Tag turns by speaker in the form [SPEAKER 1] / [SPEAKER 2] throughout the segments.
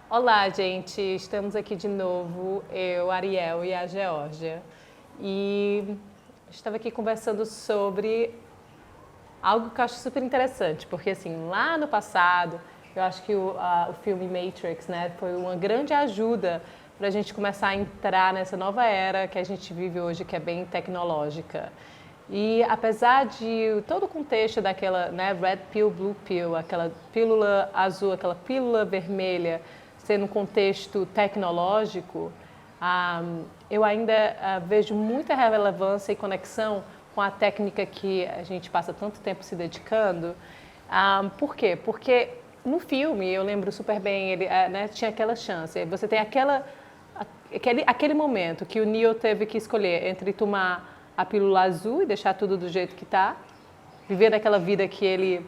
[SPEAKER 1] Olá, gente. Estamos aqui de novo, eu, Ariel e a Geórgia. E estava aqui conversando sobre algo que eu acho super interessante, porque assim, lá no passado, eu acho que o filme Matrix, né, foi uma grande ajuda para a gente começar a entrar nessa nova era que a gente vive hoje, que é bem tecnológica. E apesar de todo o contexto daquela, né, red pill, blue pill, aquela pílula azul, aquela pílula vermelha, ser um contexto tecnológico, eu ainda vejo muita relevância e conexão com a técnica que a gente passa tanto tempo se dedicando. Por quê? Porque no filme, eu lembro super bem, ele né, tinha aquela chance. Você tem aquele momento que o Neo teve que escolher entre tomar a pílula azul e deixar tudo do jeito que está, viver aquela vida que ele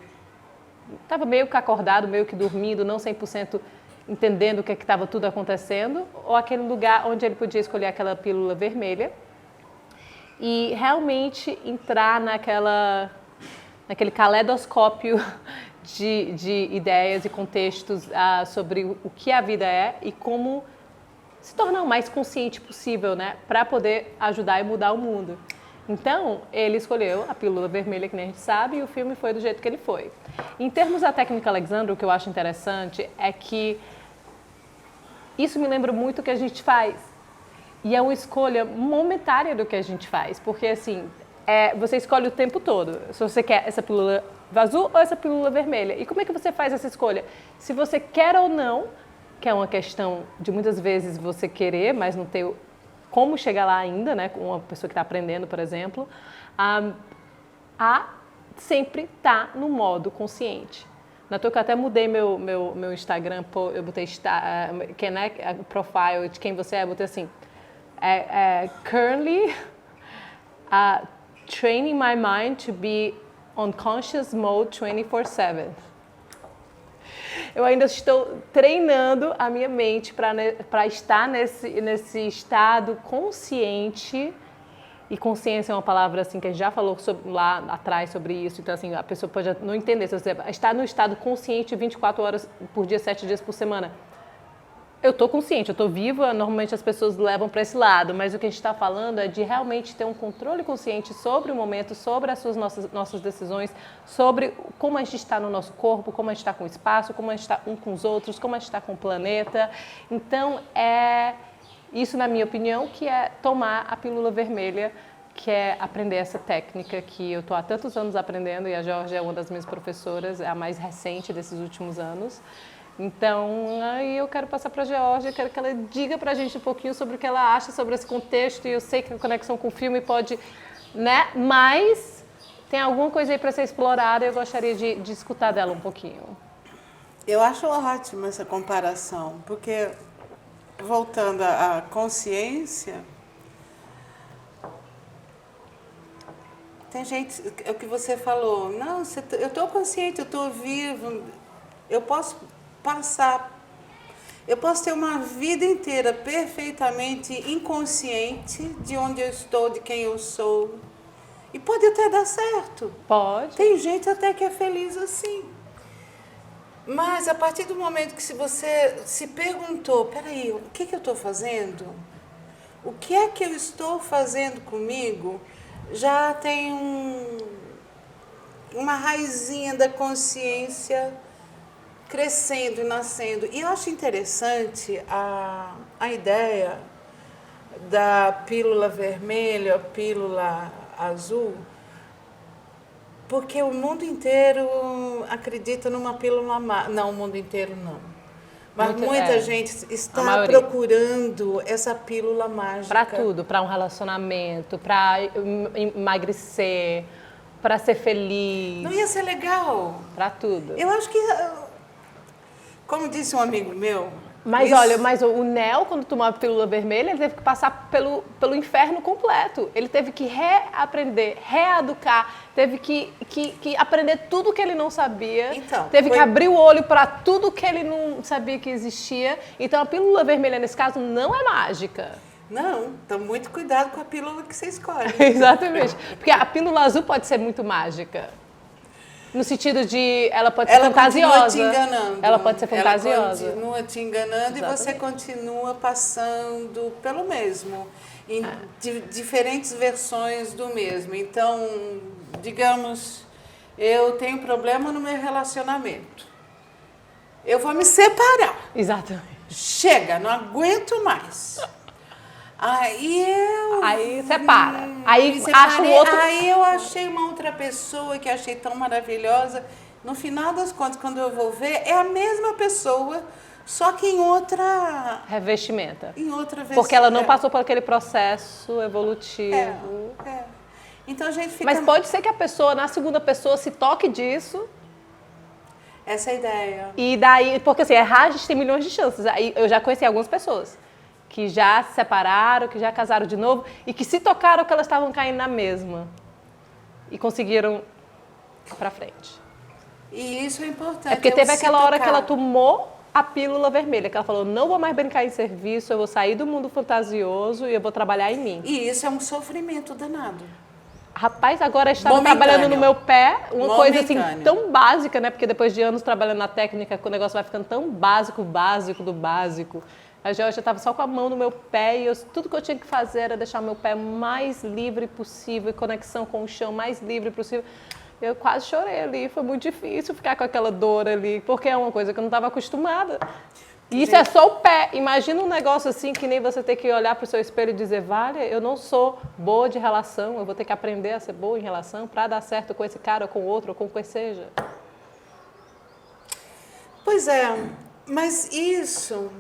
[SPEAKER 1] estava meio que acordado, meio que dormindo, não 100% entendendo o que estava tudo acontecendo, ou aquele lugar onde ele podia escolher aquela pílula vermelha e realmente entrar naquele caleidoscópio de ideias e contextos sobre o que a vida é e como se tornar o mais consciente possível, né, para poder ajudar e mudar o mundo. Então, ele escolheu a pílula vermelha, que nem a gente sabe, e o filme foi do jeito que ele foi. Em termos da técnica Alexandra, o que eu acho interessante é que isso me lembra muito o que a gente faz. E é uma escolha momentária do que a gente faz, porque assim, você escolhe o tempo todo, se você quer essa pílula azul ou essa pílula vermelha. E como é que você faz essa escolha? Se você quer ou não, que é uma questão de muitas vezes você querer, mas não ter como chegar lá ainda, né, com uma pessoa que está aprendendo, por exemplo, sempre estar no modo consciente. Na toa que eu até mudei meu Instagram, eu botei profile de quem você é, eu botei assim, currently training my mind to be on conscious mode 24/7. Eu ainda estou treinando a minha mente para estar nesse estado consciente. E consciência é uma palavra assim que a gente já falou lá atrás sobre isso. Então, assim, a pessoa pode não entender. Se você está no estado consciente 24 horas por dia, 7 dias por semana. Eu estou consciente, eu estou viva, normalmente as pessoas levam para esse lado, mas o que a gente está falando é de realmente ter um controle consciente sobre o momento, sobre as nossas decisões, sobre como a gente está no nosso corpo, como a gente está com o espaço, como a gente está um com os outros, como a gente está com o planeta. Então, é isso, na minha opinião, que é tomar a pílula vermelha, que é aprender essa técnica que eu estou há tantos anos aprendendo, e a Geórgia é uma das minhas professoras, é a mais recente desses últimos anos. Então, aí eu quero passar para a Geórgia, quero que ela diga para a gente um pouquinho sobre o que ela acha sobre esse contexto, e eu sei que a conexão com o filme pode, né? Mas tem alguma coisa aí para ser explorada e eu gostaria de escutar dela um pouquinho.
[SPEAKER 2] Eu acho ótima essa comparação, porque, voltando à consciência, tem gente, é o que você falou, não, eu estou consciente, eu estou vivo, eu posso ter uma vida inteira perfeitamente inconsciente de onde eu estou, de quem eu sou. E pode até dar certo.
[SPEAKER 1] Pode.
[SPEAKER 2] Tem gente até que é feliz assim. Mas a partir do momento que você se perguntou, peraí, o que eu estou fazendo? O que é que eu estou fazendo comigo? Já tem uma raizinha da consciência crescendo e nascendo. E eu acho interessante a ideia da pílula vermelha, pílula azul, porque o mundo inteiro acredita numa pílula mágica. Não, o mundo inteiro não. Mas muita gente está procurando essa pílula mágica.
[SPEAKER 1] Para tudo, para um relacionamento, para emagrecer, para ser feliz.
[SPEAKER 2] Não ia ser legal?
[SPEAKER 1] Para tudo.
[SPEAKER 2] Eu acho que, como disse um amigo meu...
[SPEAKER 1] Mas olha, o Neo, quando tomou a pílula vermelha, ele teve que passar pelo inferno completo. Ele teve que reaprender, reeducar, teve que aprender tudo que ele não sabia.
[SPEAKER 2] Então,
[SPEAKER 1] teve que abrir o olho para tudo que ele não sabia que existia. Então, a pílula vermelha, nesse caso, não é mágica.
[SPEAKER 2] Não, então muito cuidado com a pílula que você escolhe.
[SPEAKER 1] Exatamente. Porque a pílula azul pode ser muito mágica. No sentido de ela pode ser fantasiosa.
[SPEAKER 2] Ela continua te enganando.
[SPEAKER 1] Ela pode ser fantasiosa.
[SPEAKER 2] Ela continua te enganando. Exatamente. E você continua passando pelo mesmo. Em diferentes versões do mesmo. Então, digamos, eu tenho problema no meu relacionamento. Eu vou me separar.
[SPEAKER 1] Exatamente.
[SPEAKER 2] Chega, não aguento mais.
[SPEAKER 1] Aí separa. Aí acha um outro.
[SPEAKER 2] Aí eu achei uma outra pessoa que achei tão maravilhosa. No final das contas, quando eu vou ver, é a mesma pessoa, só que em outra
[SPEAKER 1] revestimenta.
[SPEAKER 2] Em outra versão.
[SPEAKER 1] Porque ela não passou por aquele processo evolutivo.
[SPEAKER 2] Então a gente fica.
[SPEAKER 1] Mas pode ser que a pessoa, na segunda pessoa, se toque disso.
[SPEAKER 2] Essa é a ideia.
[SPEAKER 1] E daí, porque assim, errar a gente tem milhões de chances. Aí eu já conheci algumas pessoas que já se separaram, que já casaram de novo e que se tocaram que elas estavam caindo na mesma e conseguiram ir pra frente.
[SPEAKER 2] E isso é importante.
[SPEAKER 1] É porque teve aquela hora que ela tomou a pílula vermelha, que ela falou, não vou mais brincar em serviço, eu vou sair do mundo fantasioso e eu vou trabalhar em mim.
[SPEAKER 2] E isso é um sofrimento danado.
[SPEAKER 1] Rapaz, agora eu estava trabalhando no meu pé, uma coisa assim tão básica, né? Porque depois de anos trabalhando na técnica, o negócio vai ficando tão básico do básico. A Georgia estava só com a mão no meu pé e tudo que eu tinha que fazer era deixar o meu pé mais livre possível, conexão com o chão mais livre possível. Eu quase chorei ali, foi muito difícil ficar com aquela dor ali, porque é uma coisa que eu não estava acostumada. E isso é só o pé. Imagina um negócio assim que nem você ter que olhar para o seu espelho e dizer, vale, eu não sou boa de relação, eu vou ter que aprender a ser boa em relação para dar certo com esse cara, ou com outro, ou com o que seja.
[SPEAKER 2] Pois é, mas isso...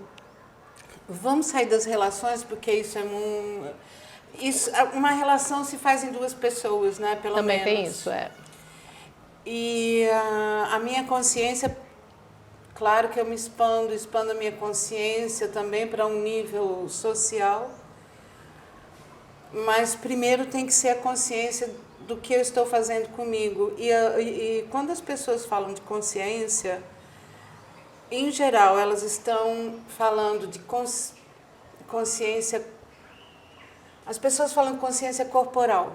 [SPEAKER 2] Vamos sair das relações, porque isso é uma relação se faz em duas pessoas, né? Pelo menos.
[SPEAKER 1] Também tem isso,
[SPEAKER 2] E a minha consciência, claro que eu me expando a minha consciência também para um nível social, mas primeiro tem que ser a consciência do que eu estou fazendo comigo. E quando as pessoas falam de consciência, em geral, elas estão falando de consciência... As pessoas falam de consciência corporal.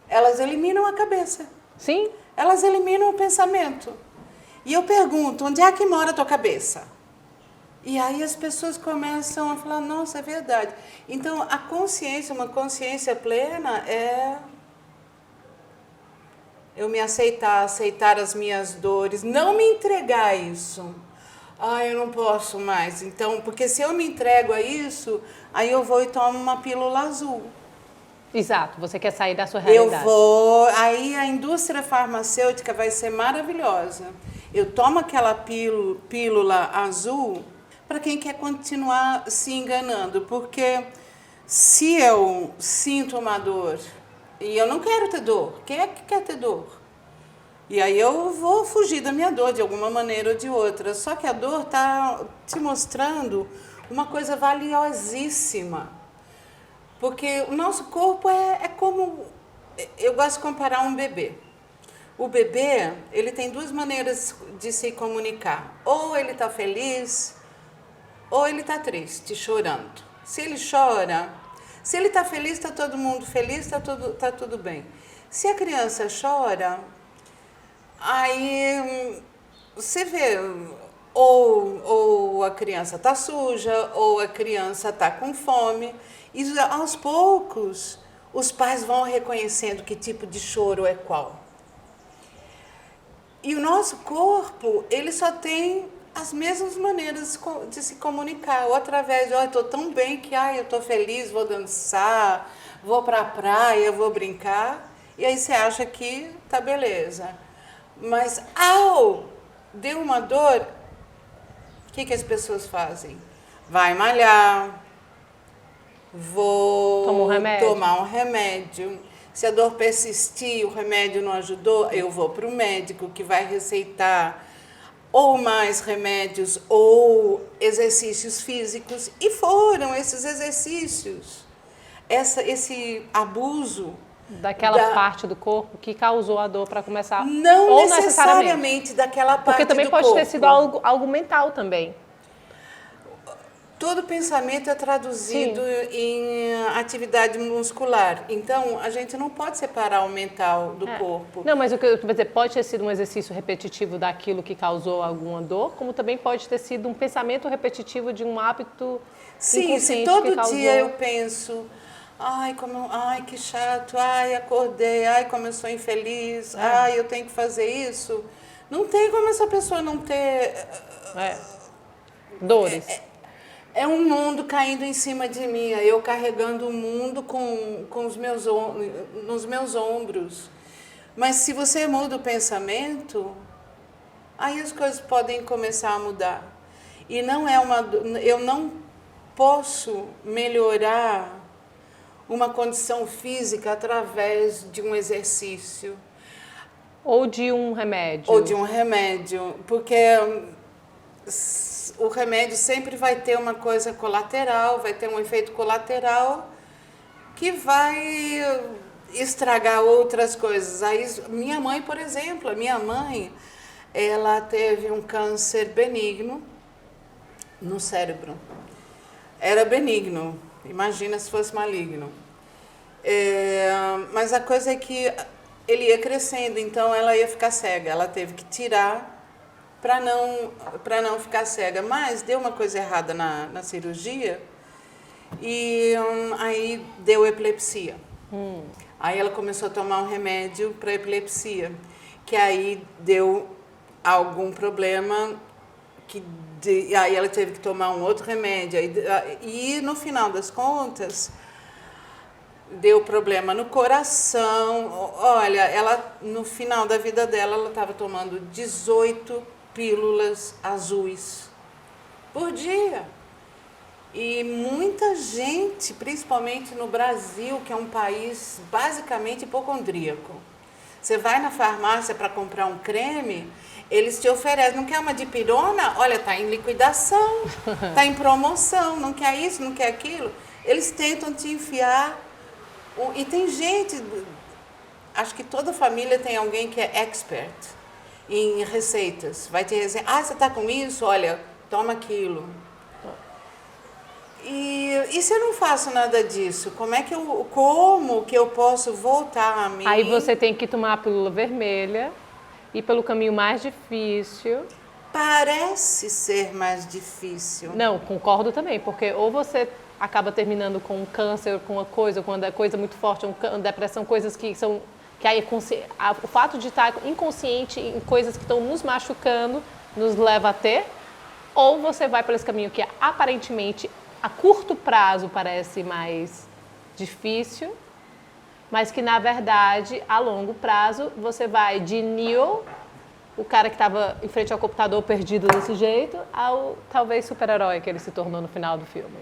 [SPEAKER 2] Elas eliminam a cabeça.
[SPEAKER 1] Sim.
[SPEAKER 2] Elas eliminam o pensamento. E eu pergunto, onde é que mora a tua cabeça? E aí as pessoas começam a falar, nossa, é verdade. Então, a consciência, uma consciência plena é... eu me aceitar as minhas dores, não me entregar a isso. Eu não posso mais. Então, porque se eu me entrego a isso, aí eu vou e tomo uma pílula azul.
[SPEAKER 1] Exato, você quer sair da sua realidade.
[SPEAKER 2] Aí a indústria farmacêutica vai ser maravilhosa. Eu tomo aquela pílula azul para quem quer continuar se enganando, porque se eu sinto uma dor e eu não quero ter dor, quem é que quer ter dor? E aí eu vou fugir da minha dor de alguma maneira ou de outra. Só que a dor está te mostrando uma coisa valiosíssima. Porque o nosso corpo é como... Eu gosto de comparar um bebê. O bebê, ele tem duas maneiras de se comunicar. Ou ele está feliz, ou ele está triste, chorando. Se ele chora, se ele está feliz, está todo mundo feliz, está tudo bem. Se a criança chora... Aí você vê, ou a criança está suja, ou a criança está com fome. E aos poucos, os pais vão reconhecendo que tipo de choro é qual. E o nosso corpo, ele só tem as mesmas maneiras de se comunicar. Ou através de, estou tão bem que eu estou feliz, vou dançar, vou para a praia, vou brincar. E aí você acha que tá beleza. Mas deu uma dor, o que as pessoas fazem? Vai malhar, vou tomar um remédio. Se a dor persistir, o remédio não ajudou, eu vou para o médico que vai receitar ou mais remédios ou exercícios físicos. E foram esses exercícios, esse abuso
[SPEAKER 1] daquela parte do corpo que causou a dor para começar.
[SPEAKER 2] Não
[SPEAKER 1] ou
[SPEAKER 2] necessariamente daquela parte do corpo.
[SPEAKER 1] Porque também pode ter sido algo mental também.
[SPEAKER 2] todo pensamento é traduzido em atividade muscular. Então, a gente não pode separar o mental do corpo.
[SPEAKER 1] Não, mas o que eu quero dizer, pode ter sido um exercício repetitivo daquilo que causou alguma dor, como também pode ter sido um pensamento repetitivo de um hábito
[SPEAKER 2] Sim, se
[SPEAKER 1] inconsciente
[SPEAKER 2] todo
[SPEAKER 1] que causou...
[SPEAKER 2] dia eu penso, ai, que chato, ai, acordei, ai, como eu sou infeliz, ai, eu tenho que fazer isso. Não tem como essa pessoa não ter...
[SPEAKER 1] Dores.
[SPEAKER 2] É um mundo caindo em cima de mim, eu carregando o mundo com nos meus ombros. Mas se você muda o pensamento, aí as coisas podem começar a mudar. E não é eu não posso melhorar uma condição física através de um exercício.
[SPEAKER 1] Ou de um remédio.
[SPEAKER 2] Ou de um remédio, porque o remédio sempre vai ter uma coisa colateral, vai ter um efeito colateral que vai estragar outras coisas. Aí, minha mãe, por exemplo, ela teve um câncer benigno no cérebro. Era benigno, imagina se fosse maligno. Mas a coisa é que ele ia crescendo, então ela ia ficar cega. Ela teve que tirar para não ficar cega. Mas deu uma coisa errada na cirurgia e aí deu epilepsia. Aí ela começou a tomar um remédio para epilepsia, que aí deu algum problema, aí ela teve que tomar um outro remédio. E no final das contas, deu problema no coração. Olha, ela no final da vida dela, ela estava tomando 18 pílulas azuis por dia. E muita gente, principalmente no Brasil, que é um país basicamente hipocondríaco. Você vai na farmácia para comprar um creme, eles te oferecem, não quer uma dipirona? Olha, está em liquidação, está em promoção, não quer isso, não quer aquilo. Eles tentam te enfiar. E tem gente, acho que toda família tem alguém que é expert em receitas. Vai te dizer, você está com isso? Olha, toma aquilo. E se eu não faço nada disso, como que eu posso voltar a mim?
[SPEAKER 1] Aí você tem que tomar a pílula vermelha, ir pelo caminho mais difícil.
[SPEAKER 2] Parece ser mais difícil.
[SPEAKER 1] Não, concordo também, porque ou você acaba terminando com um câncer, com uma coisa, quando é coisa muito forte, uma depressão, coisas que são... que aí o fato de estar inconsciente em coisas que estão nos machucando nos leva a ter, ou você vai por esse caminho que aparentemente a curto prazo parece mais difícil, mas que na verdade a longo prazo você vai de Neo, o cara que estava em frente ao computador perdido desse jeito, ao talvez super-herói que ele se tornou no final do filme.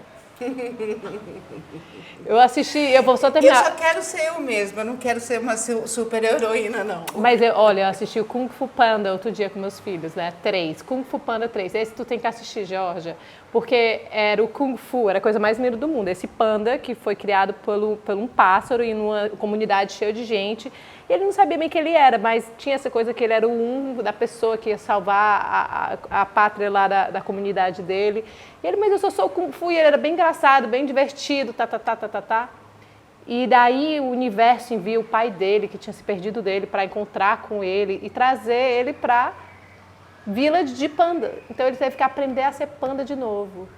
[SPEAKER 1] Eu assisti, eu vou só terminar.
[SPEAKER 2] Eu só quero ser eu mesma, eu não quero ser uma super heroína, não.
[SPEAKER 1] Mas olha, eu assisti o Kung Fu Panda outro dia com meus filhos, né? 3, Kung Fu Panda 3. Esse tu tem que assistir, Georgia, porque era o Kung Fu, era a coisa mais linda do mundo. Esse panda que foi criado por um pássaro em uma comunidade cheia de gente. E ele não sabia bem quem ele era, mas tinha essa coisa que ele era o único da pessoa que ia salvar a pátria lá da comunidade dele. E ele, mas eu só sou o Kung Fu, e ele era bem engraçado, bem divertido, E daí o universo envia o pai dele, que tinha se perdido dele, para encontrar com ele e trazer ele para Village de Panda. Então ele teve que aprender a ser panda de novo.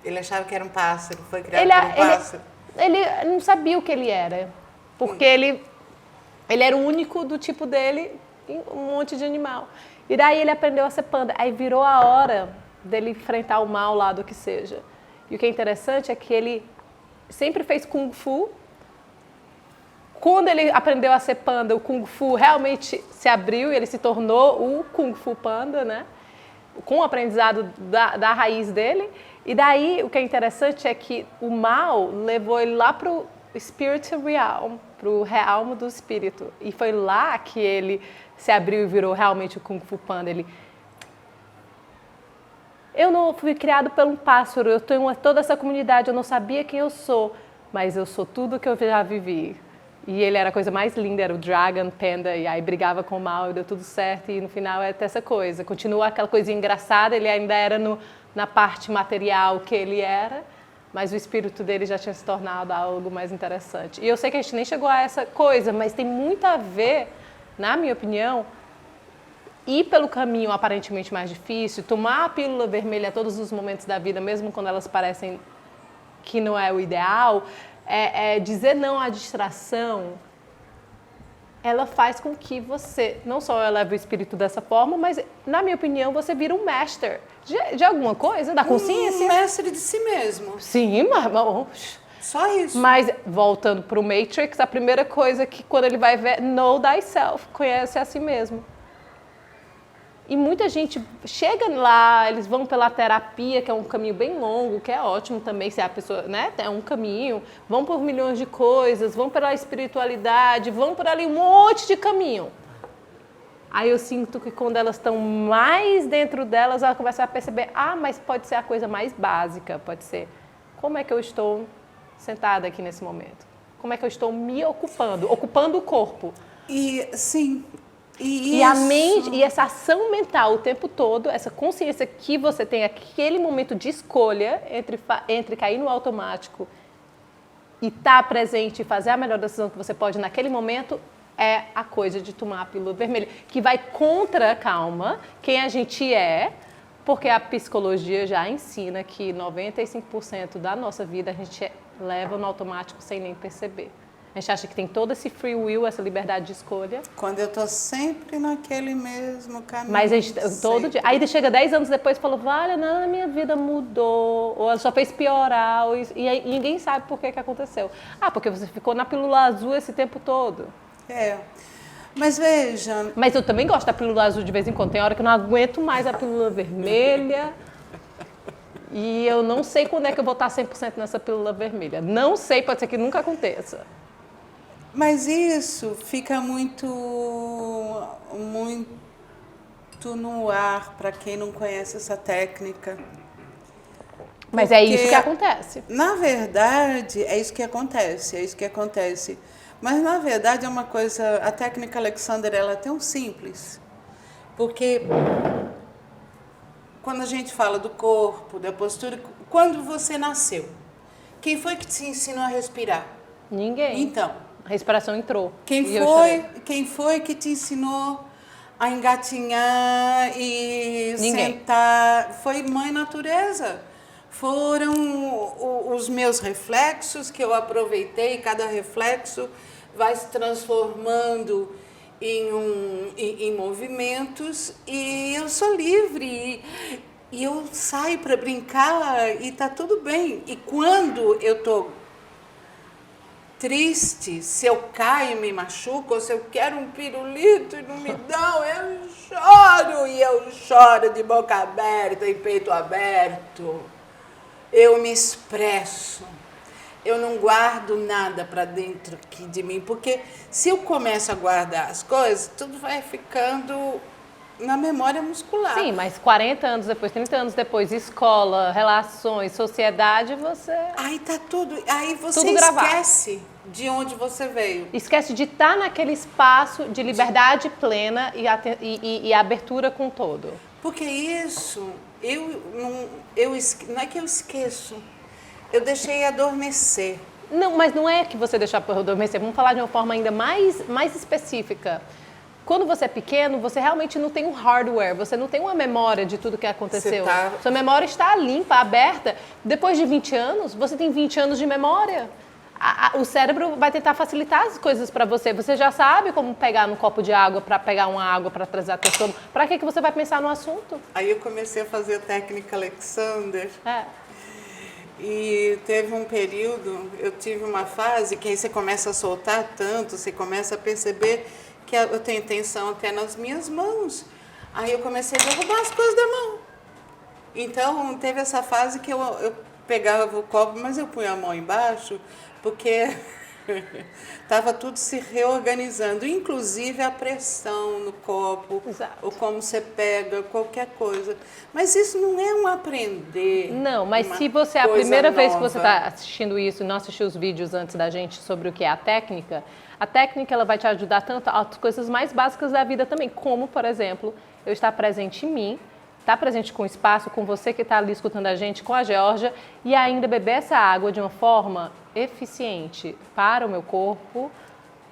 [SPEAKER 2] Ele achava que era um pássaro, foi criado por um pássaro.
[SPEAKER 1] Ele não sabia o que ele era, porque ele era o único do tipo dele em um monte de animal. E daí ele aprendeu a ser panda. Aí virou a hora dele enfrentar o mal lá do que seja. E o que é interessante é que ele sempre fez Kung Fu. Quando ele aprendeu a ser panda, o Kung Fu realmente se abriu e ele se tornou o Kung Fu Panda, né? Com o aprendizado da raiz dele. E daí o que é interessante é que o mal levou ele lá para o Spirit Realm, para o realmo do espírito. E foi lá que ele se abriu e virou realmente o Kung Fu Panda. Eu não fui criado por um pássaro, eu tenho toda essa comunidade, eu não sabia quem eu sou, mas eu sou tudo que eu já vivi. E ele era a coisa mais linda, era o Dragon Panda, e aí brigava com o mal e deu tudo certo, e no final é até essa coisa. Continua aquela coisinha engraçada, ele ainda era no na parte material que ele era, mas o espírito dele já tinha se tornado algo mais interessante. E eu sei que a gente nem chegou a essa coisa, mas tem muito a ver, na minha opinião, ir pelo caminho aparentemente mais difícil, tomar a pílula vermelha a todos os momentos da vida, mesmo quando elas parecem que não é o ideal, dizer não à distração, ela faz com que você, não só eleva o espírito dessa forma, mas, na minha opinião, você vira um master de alguma coisa, da consciência.
[SPEAKER 2] Um mestre de si mesmo.
[SPEAKER 1] Sim, mas...
[SPEAKER 2] Só isso.
[SPEAKER 1] Mas, voltando para o Matrix, a primeira coisa que, quando ele vai ver, know thyself, conhece a si mesmo. E muita gente chega lá, eles vão pela terapia, que é um caminho bem longo, que é ótimo também, se a pessoa, né, tem um caminho, vão por milhões de coisas, vão pela espiritualidade, vão por ali um monte de caminho. Aí eu sinto que quando elas estão mais dentro delas, elas começam a perceber, mas pode ser a coisa mais básica, pode ser, como é que eu estou sentada aqui nesse momento? Como é que eu estou me ocupando o corpo?
[SPEAKER 2] E, sim...
[SPEAKER 1] E a mente, e essa ação mental o tempo todo, essa consciência que você tem aquele momento de escolha entre cair no automático e estar presente e fazer a melhor decisão que você pode naquele momento, é a coisa de tomar a pílula vermelha, que vai contra, calma, quem a gente é, porque a psicologia já ensina que 95% da nossa vida a gente leva no automático sem nem perceber. A gente acha que tem todo esse free will, essa liberdade de escolha.
[SPEAKER 2] Quando eu tô sempre naquele mesmo caminho.
[SPEAKER 1] Mas a gente, todo dia. Aí chega 10 anos depois e fala, vale, nada, minha vida mudou, ou ela só fez piorar, e aí ninguém sabe por que aconteceu. Porque você ficou na pílula azul esse tempo todo.
[SPEAKER 2] Mas veja...
[SPEAKER 1] Mas eu também gosto da pílula azul de vez em quando. Tem hora que eu não aguento mais a pílula vermelha. E eu não sei quando é que eu vou estar 100% nessa pílula vermelha. Não sei, pode ser que nunca aconteça.
[SPEAKER 2] Mas isso fica muito no ar para quem não conhece essa técnica.
[SPEAKER 1] Mas é isso que acontece.
[SPEAKER 2] Na verdade, é isso que acontece. Mas, na verdade, é uma coisa... A técnica Alexander, ela é tão simples. Porque quando a gente fala do corpo, da postura... Quando você nasceu, quem foi que te ensinou a respirar?
[SPEAKER 1] Ninguém.
[SPEAKER 2] Então...
[SPEAKER 1] A respiração entrou.
[SPEAKER 2] Quem foi que te ensinou a engatinhar e sentar? Foi Mãe Natureza. Foram os meus reflexos que eu aproveitei. Cada reflexo vai se transformando em movimentos e eu sou livre. E eu saio para brincar e tá tudo bem. E quando eu tô triste, se eu caio e me machuco, ou se eu quero um pirulito e não me dão, eu choro, e eu choro de boca aberta e peito aberto. Eu me expresso, eu não guardo nada para dentro aqui de mim, porque se eu começo a guardar as coisas, tudo vai ficando na memória muscular.
[SPEAKER 1] Sim, mas 40 anos depois, 30 anos depois, escola, relações, sociedade, você...
[SPEAKER 2] Aí tá tudo... Aí você
[SPEAKER 1] tudo
[SPEAKER 2] esquece de onde você veio.
[SPEAKER 1] Esquece de estar naquele espaço de liberdade plena e abertura com todo.
[SPEAKER 2] Porque isso, não é que eu esqueço, eu deixei adormecer.
[SPEAKER 1] Não, mas não é que você deixou adormecer, vamos falar de uma forma ainda mais específica. Quando você é pequeno, você realmente não tem um hardware, você não tem uma memória de tudo que aconteceu. Sua memória está limpa, aberta. Depois de 20 anos, você tem 20 anos de memória. O cérebro vai tentar facilitar as coisas para você. Você já sabe como pegar no copo de água para pegar uma água para trazer a pessoa. Para que você vai pensar no assunto?
[SPEAKER 2] Aí eu comecei a fazer a técnica Alexander. E teve um período, eu tive uma fase que aí você começa a soltar tanto, você começa a perceber que eu tenho tensão até nas minhas mãos. Aí eu comecei a derrubar as coisas da mão. Então, teve essa fase que eu pegava o copo, mas eu punha a mão embaixo, porque estava tudo se reorganizando, inclusive a pressão no copo, ou como você pega, qualquer coisa. Mas isso não é um aprender.
[SPEAKER 1] Não, mas se você, a primeira vez que você está assistindo isso, não assistiu os vídeos antes da gente sobre o que é a técnica ela vai te ajudar tanto as coisas mais básicas da vida também, como, por exemplo, eu estar presente em mim estar presente com o espaço, com você que está ali escutando a gente, com a Geórgia, e ainda beber essa água de uma forma eficiente para o meu corpo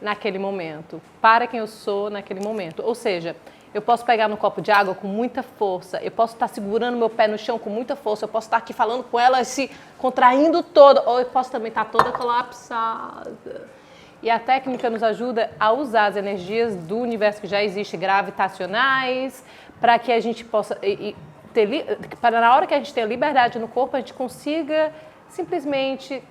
[SPEAKER 1] naquele momento, para quem eu sou naquele momento. Ou seja, eu posso pegar no copo de água com muita força, eu posso estar segurando meu pé no chão com muita força, eu posso estar aqui falando com ela, se contraindo toda, ou eu posso também estar toda colapsada. E a técnica nos ajuda a usar as energias do universo que já existe, gravitacionais, para que a gente possa, para na hora que a gente tem a liberdade no corpo, a gente consiga simplesmente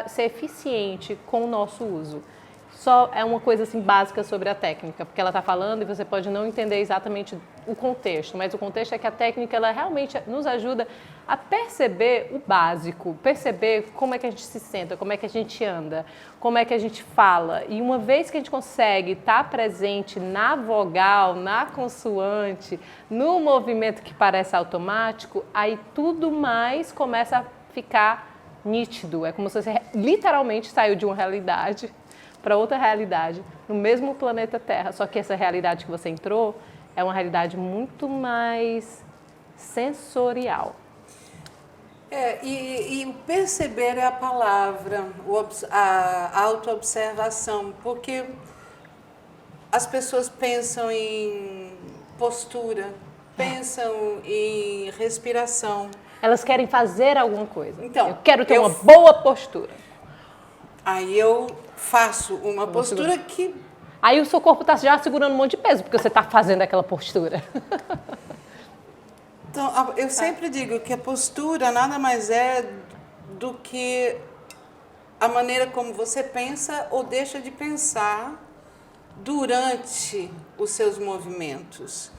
[SPEAKER 1] ser eficiente com o nosso uso. Só é uma coisa assim básica sobre a técnica, porque ela está falando e você pode não entender exatamente o contexto, mas o contexto é que a técnica ela realmente nos ajuda a perceber o básico, perceber como é que a gente se senta, como é que a gente anda, como é que a gente fala. E uma vez que a gente consegue estar presente na vogal, na consoante, no movimento que parece automático, aí tudo mais começa a ficar nítido. É como se você literalmente saiu de uma realidade para outra realidade, no mesmo planeta Terra, só que essa realidade que você entrou é uma realidade muito mais sensorial.
[SPEAKER 2] E o perceber é a palavra, a autoobservação, porque as pessoas pensam em postura, pensam em respiração.
[SPEAKER 1] Elas querem fazer alguma coisa.
[SPEAKER 2] Então,
[SPEAKER 1] eu quero ter uma boa postura.
[SPEAKER 2] Aí eu faço uma postura que...
[SPEAKER 1] Aí o seu corpo está já segurando um monte de peso, porque você está fazendo aquela postura.
[SPEAKER 2] Então, eu sempre digo que a postura nada mais é do que a maneira como você pensa ou deixa de pensar durante os seus movimentos.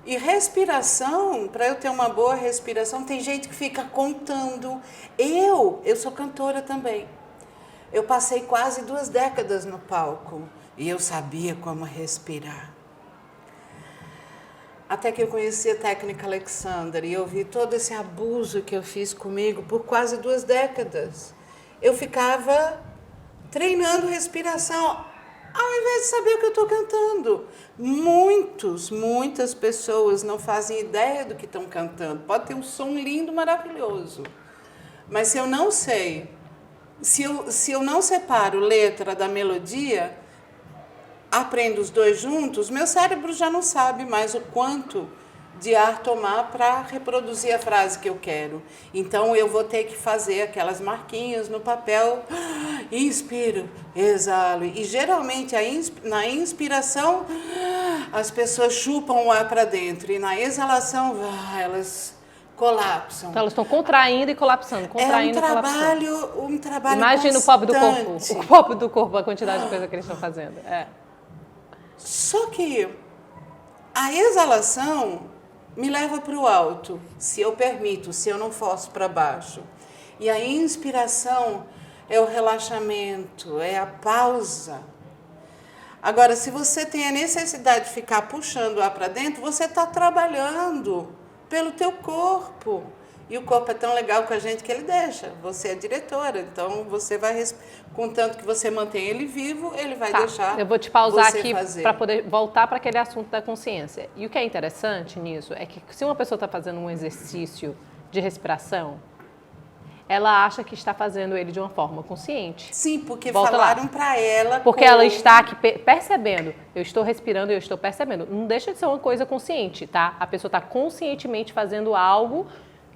[SPEAKER 2] E respiração, para eu ter uma boa respiração, tem gente que fica contando. Eu sou cantora também. Eu passei quase 2 décadas no palco e eu sabia como respirar. Até que eu conheci a técnica Alexander e eu vi todo esse abuso que eu fiz comigo por quase 2 décadas. Eu ficava treinando respiração ao invés de saber o que eu estou cantando. Muitas pessoas não fazem ideia do que estão cantando. Pode ter um som lindo, maravilhoso. Mas se eu não sei... Se eu não separo letra da melodia, aprendo os dois juntos, meu cérebro já não sabe mais o quanto de ar tomar para reproduzir a frase que eu quero. Então eu vou ter que fazer aquelas marquinhas no papel, inspiro, exalo. E geralmente na inspiração as pessoas chupam o ar para dentro e na exalação elas colapsam.
[SPEAKER 1] Então elas estão contraindo e colapsando, contraindo e colapsando.
[SPEAKER 2] Um trabalho
[SPEAKER 1] Imagina
[SPEAKER 2] constante.
[SPEAKER 1] o pobre do corpo, a quantidade de coisa que eles estão fazendo.
[SPEAKER 2] Só que a exalação me leva para o alto, se eu permito, se eu não forço para baixo. E a inspiração é o relaxamento, é a pausa. Agora, se você tem a necessidade de ficar puxando o ar para dentro, você está trabalhando pelo teu corpo. E o corpo é tão legal com a gente que ele deixa. Você é diretora, então você vai, contanto que você mantém ele vivo, ele vai deixar.
[SPEAKER 1] Eu vou te pausar aqui
[SPEAKER 2] para
[SPEAKER 1] poder voltar para aquele assunto da consciência. E o que é interessante nisso é que se uma pessoa está fazendo um exercício de respiração, ela acha que está fazendo ele de uma forma consciente.
[SPEAKER 2] Sim, porque falaram para ela...
[SPEAKER 1] Porque ela está aqui percebendo. Eu estou respirando, eu estou percebendo. Não deixa de ser uma coisa consciente, tá? A pessoa está conscientemente fazendo algo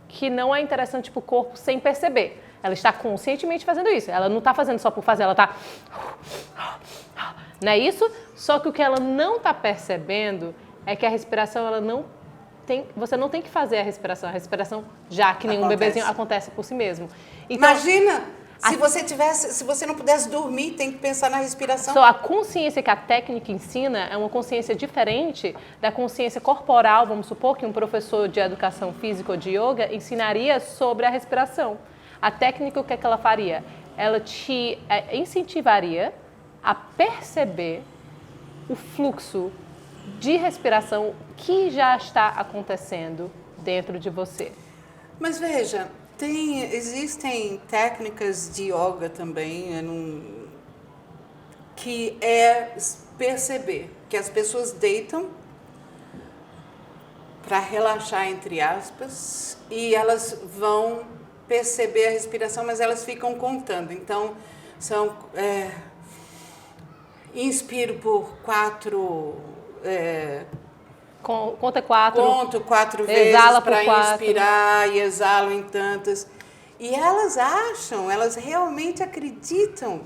[SPEAKER 1] que não é interessante para o corpo sem perceber. Ela está conscientemente fazendo isso. Ela não está fazendo só por fazer, ela está... Não é isso? Só que o que ela não está percebendo é que a respiração, ela não tem... Você não tem que fazer a respiração já que nenhum bebezinho acontece por si mesmo. Então,
[SPEAKER 2] imagina, se você não pudesse dormir, tem que pensar na respiração.
[SPEAKER 1] Só a consciência que a técnica ensina é uma consciência diferente da consciência corporal, vamos supor, que um professor de educação física ou de yoga ensinaria sobre a respiração. A técnica, o que é que ela faria? Ela te incentivaria a perceber o fluxo de respiração que já está acontecendo dentro de você.
[SPEAKER 2] Mas veja, existem técnicas de yoga também, que é perceber que as pessoas deitam para relaxar, entre aspas, e elas vão perceber a respiração, mas elas ficam contando. Então, são... inspiro por 4...
[SPEAKER 1] Conta 4.
[SPEAKER 2] Conto 4 vezes para inspirar e exalo em tantas. E elas acham, elas realmente acreditam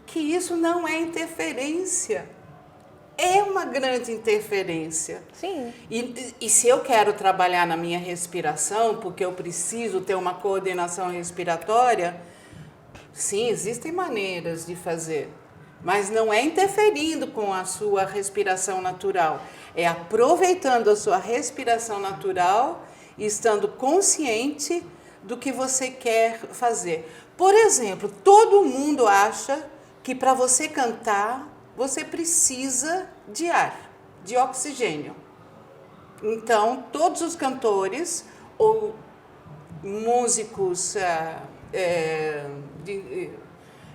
[SPEAKER 2] que isso não é interferência. É uma grande interferência.
[SPEAKER 1] Sim.
[SPEAKER 2] E se eu quero trabalhar na minha respiração, porque eu preciso ter uma coordenação respiratória, sim, existem maneiras de fazer. Mas não é interferindo com a sua respiração natural. É aproveitando a sua respiração natural e estando consciente do que você quer fazer. Por exemplo, todo mundo acha que para você cantar, você precisa de ar, de oxigênio. Então, todos os cantores ou músicos,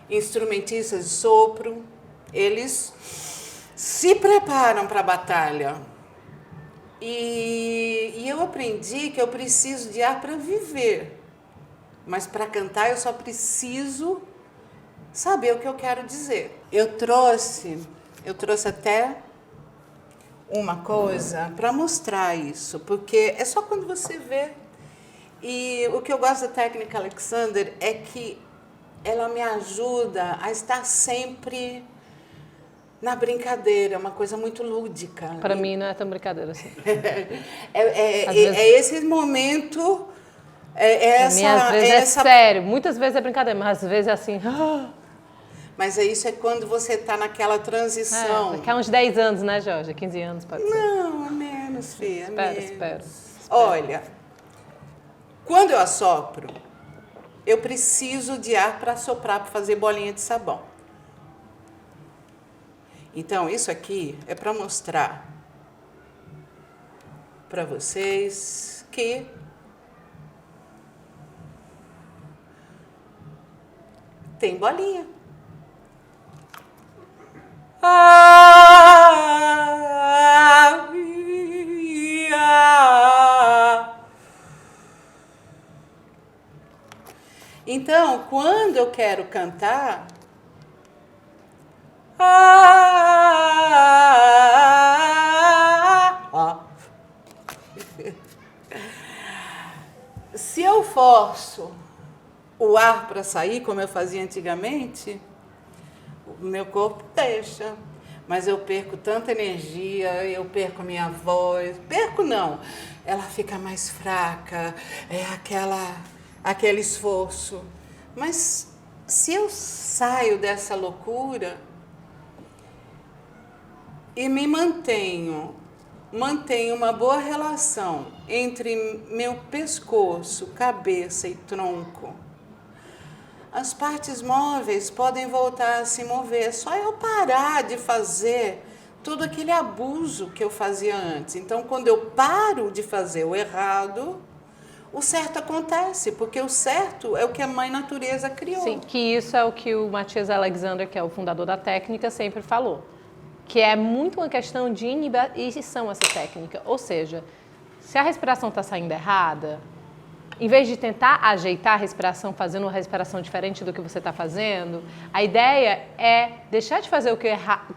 [SPEAKER 2] instrumentistas de sopro, eles se preparam para a batalha. E eu aprendi que eu preciso de ar para viver. Mas para cantar eu só preciso saber o que eu quero dizer. Eu trouxe até uma coisa para mostrar isso, porque é só quando você vê. E o que eu gosto da técnica Alexander é que ela me ajuda a estar sempre na brincadeira, uma coisa muito lúdica.
[SPEAKER 1] Para mim não é tão brincadeira assim.
[SPEAKER 2] É esse momento,
[SPEAKER 1] às vezes é sério, muitas vezes é brincadeira, mas às vezes é assim...
[SPEAKER 2] Mas isso é quando você está naquela transição.
[SPEAKER 1] Daqui a uns 10 anos, né, Jorge? 15 anos pode ser.
[SPEAKER 2] Não, é menos, filha.
[SPEAKER 1] Espero.
[SPEAKER 2] Olha, quando eu assopro, eu preciso de ar para assoprar, para fazer bolinha de sabão. Então, isso aqui é para mostrar para vocês que tem bolinha. Então, quando eu quero cantar, se eu forço o ar para sair, como eu fazia antigamente, o meu corpo deixa, mas eu perco tanta energia, eu perco a minha voz, não, ela fica mais fraca, é aquele esforço. Mas se eu saio dessa loucura e me mantenho uma boa relação entre meu pescoço, cabeça e tronco, as partes móveis podem voltar a se mover. É só eu parar de fazer todo aquele abuso que eu fazia antes. Então, quando eu paro de fazer o errado, o certo acontece, porque o certo é o que a Mãe Natureza criou.
[SPEAKER 1] Sim, que isso é o que o Matthias Alexander, que é o fundador da técnica, sempre falou. Que é muito uma questão de inibição essa técnica. Ou seja, se a respiração está saindo errada, em vez de tentar ajeitar a respiração, fazendo uma respiração diferente do que você está fazendo, a ideia é deixar de fazer o que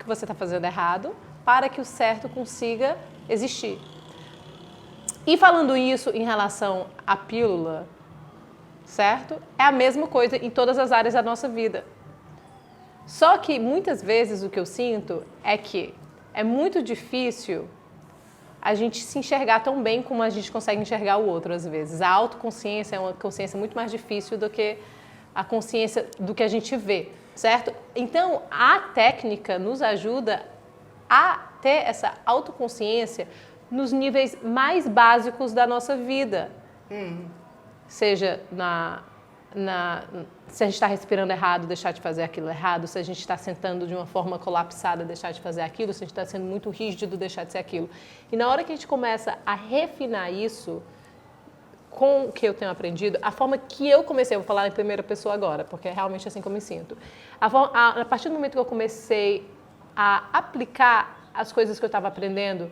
[SPEAKER 1] você está fazendo errado para que o certo consiga existir. E falando isso em relação à pílula, certo? É a mesma coisa em todas as áreas da nossa vida. Só que muitas vezes o que eu sinto é que é muito difícil a gente se enxergar tão bem como a gente consegue enxergar o outro às vezes. A autoconsciência é uma consciência muito mais difícil do que a consciência do que a gente vê, certo? Então, a técnica nos ajuda a ter essa autoconsciência nos níveis mais básicos da nossa vida. Seja se a gente está respirando errado, deixar de fazer aquilo errado, se a gente está sentando de uma forma colapsada, deixar de fazer aquilo, se a gente está sendo muito rígido, deixar de ser aquilo. E na hora que a gente começa a refinar isso, com o que eu tenho aprendido, a forma que eu comecei, eu vou falar em primeira pessoa agora, porque é realmente assim que eu me sinto. A partir do momento que eu comecei a aplicar as coisas que eu estava aprendendo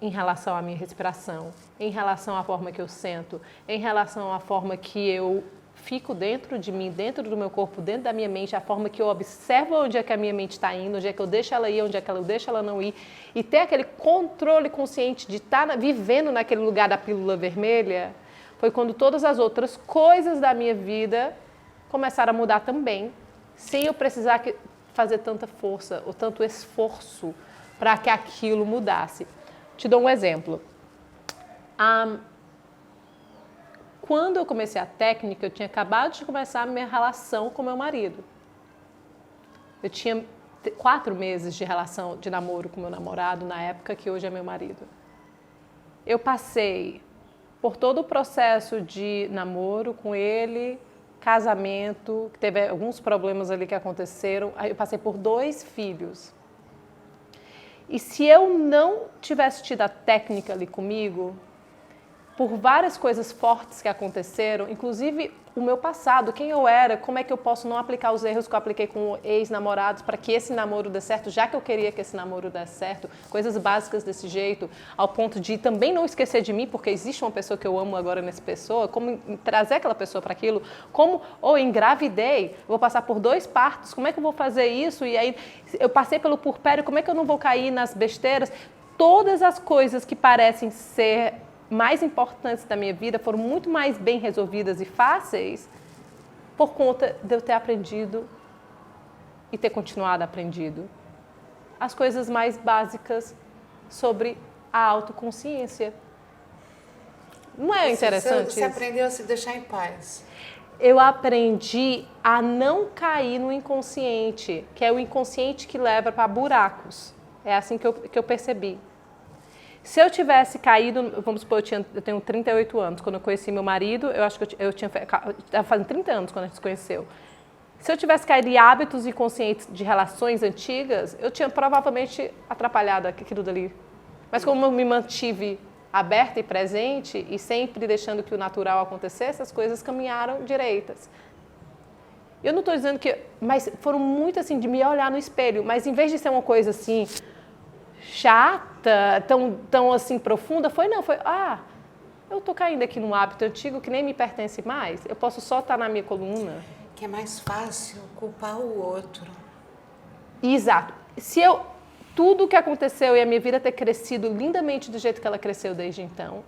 [SPEAKER 1] em relação à minha respiração, em relação à forma que eu sento, em relação à forma que eu fico dentro de mim, dentro do meu corpo, dentro da minha mente, a forma que eu observo onde é que a minha mente está indo, onde é que eu deixo ela ir, onde é que eu deixo ela não ir, e ter aquele controle consciente de estar vivendo naquele lugar da pílula vermelha, foi quando todas as outras coisas da minha vida começaram a mudar também, sem eu precisar fazer tanta força ou tanto esforço para que aquilo mudasse. Te dou um exemplo. Quando eu comecei a técnica, eu tinha acabado de começar a minha relação com meu marido. Eu tinha 4 meses de relação de namoro com meu namorado na época que hoje é meu marido. Eu passei por todo o processo de namoro com ele, casamento, que teve alguns problemas ali que aconteceram. Aí eu passei por 2 filhos. E se eu não tivesse tido a técnica ali comigo, por várias coisas fortes que aconteceram, inclusive o meu passado, quem eu era, como é que eu posso não aplicar os erros que eu apliquei com ex-namorados para que esse namoro dê certo, já que eu queria que esse namoro desse certo, coisas básicas desse jeito, ao ponto de também não esquecer de mim, porque existe uma pessoa que eu amo agora nessa pessoa, como trazer aquela pessoa para aquilo, como, engravidei, vou passar por 2 partos, como é que eu vou fazer isso? E aí eu passei pelo puerpério, como é que eu não vou cair nas besteiras? Todas as coisas que parecem ser mais importantes da minha vida foram muito mais bem resolvidas e fáceis por conta de eu ter aprendido e ter continuado aprendido as coisas mais básicas sobre a autoconsciência. Não é interessante
[SPEAKER 2] Você
[SPEAKER 1] isso?
[SPEAKER 2] aprendeu a se deixar em paz.
[SPEAKER 1] Eu aprendi a não cair no inconsciente, que é o inconsciente que leva para buracos. É assim que eu percebi. Se eu tivesse caído, vamos supor, eu tenho 38 anos, quando eu conheci meu marido, eu acho que eu estava fazendo 30 anos quando a gente se conheceu. Se eu tivesse caído em hábitos inconscientes de relações antigas, eu tinha provavelmente atrapalhado aquilo dali. Mas como eu me mantive aberta e presente e sempre deixando que o natural acontecesse, as coisas caminharam direitas. Eu não estou dizendo que... Mas foram muito assim, de me olhar no espelho, mas em vez de ser uma coisa assim... chata, tão assim profunda, foi, eu tô caindo aqui num hábito antigo que nem me pertence mais, eu posso só estar na minha coluna.
[SPEAKER 2] Que é mais fácil culpar o outro.
[SPEAKER 1] Exato. Tudo que aconteceu e a minha vida ter crescido lindamente do jeito que ela cresceu desde então,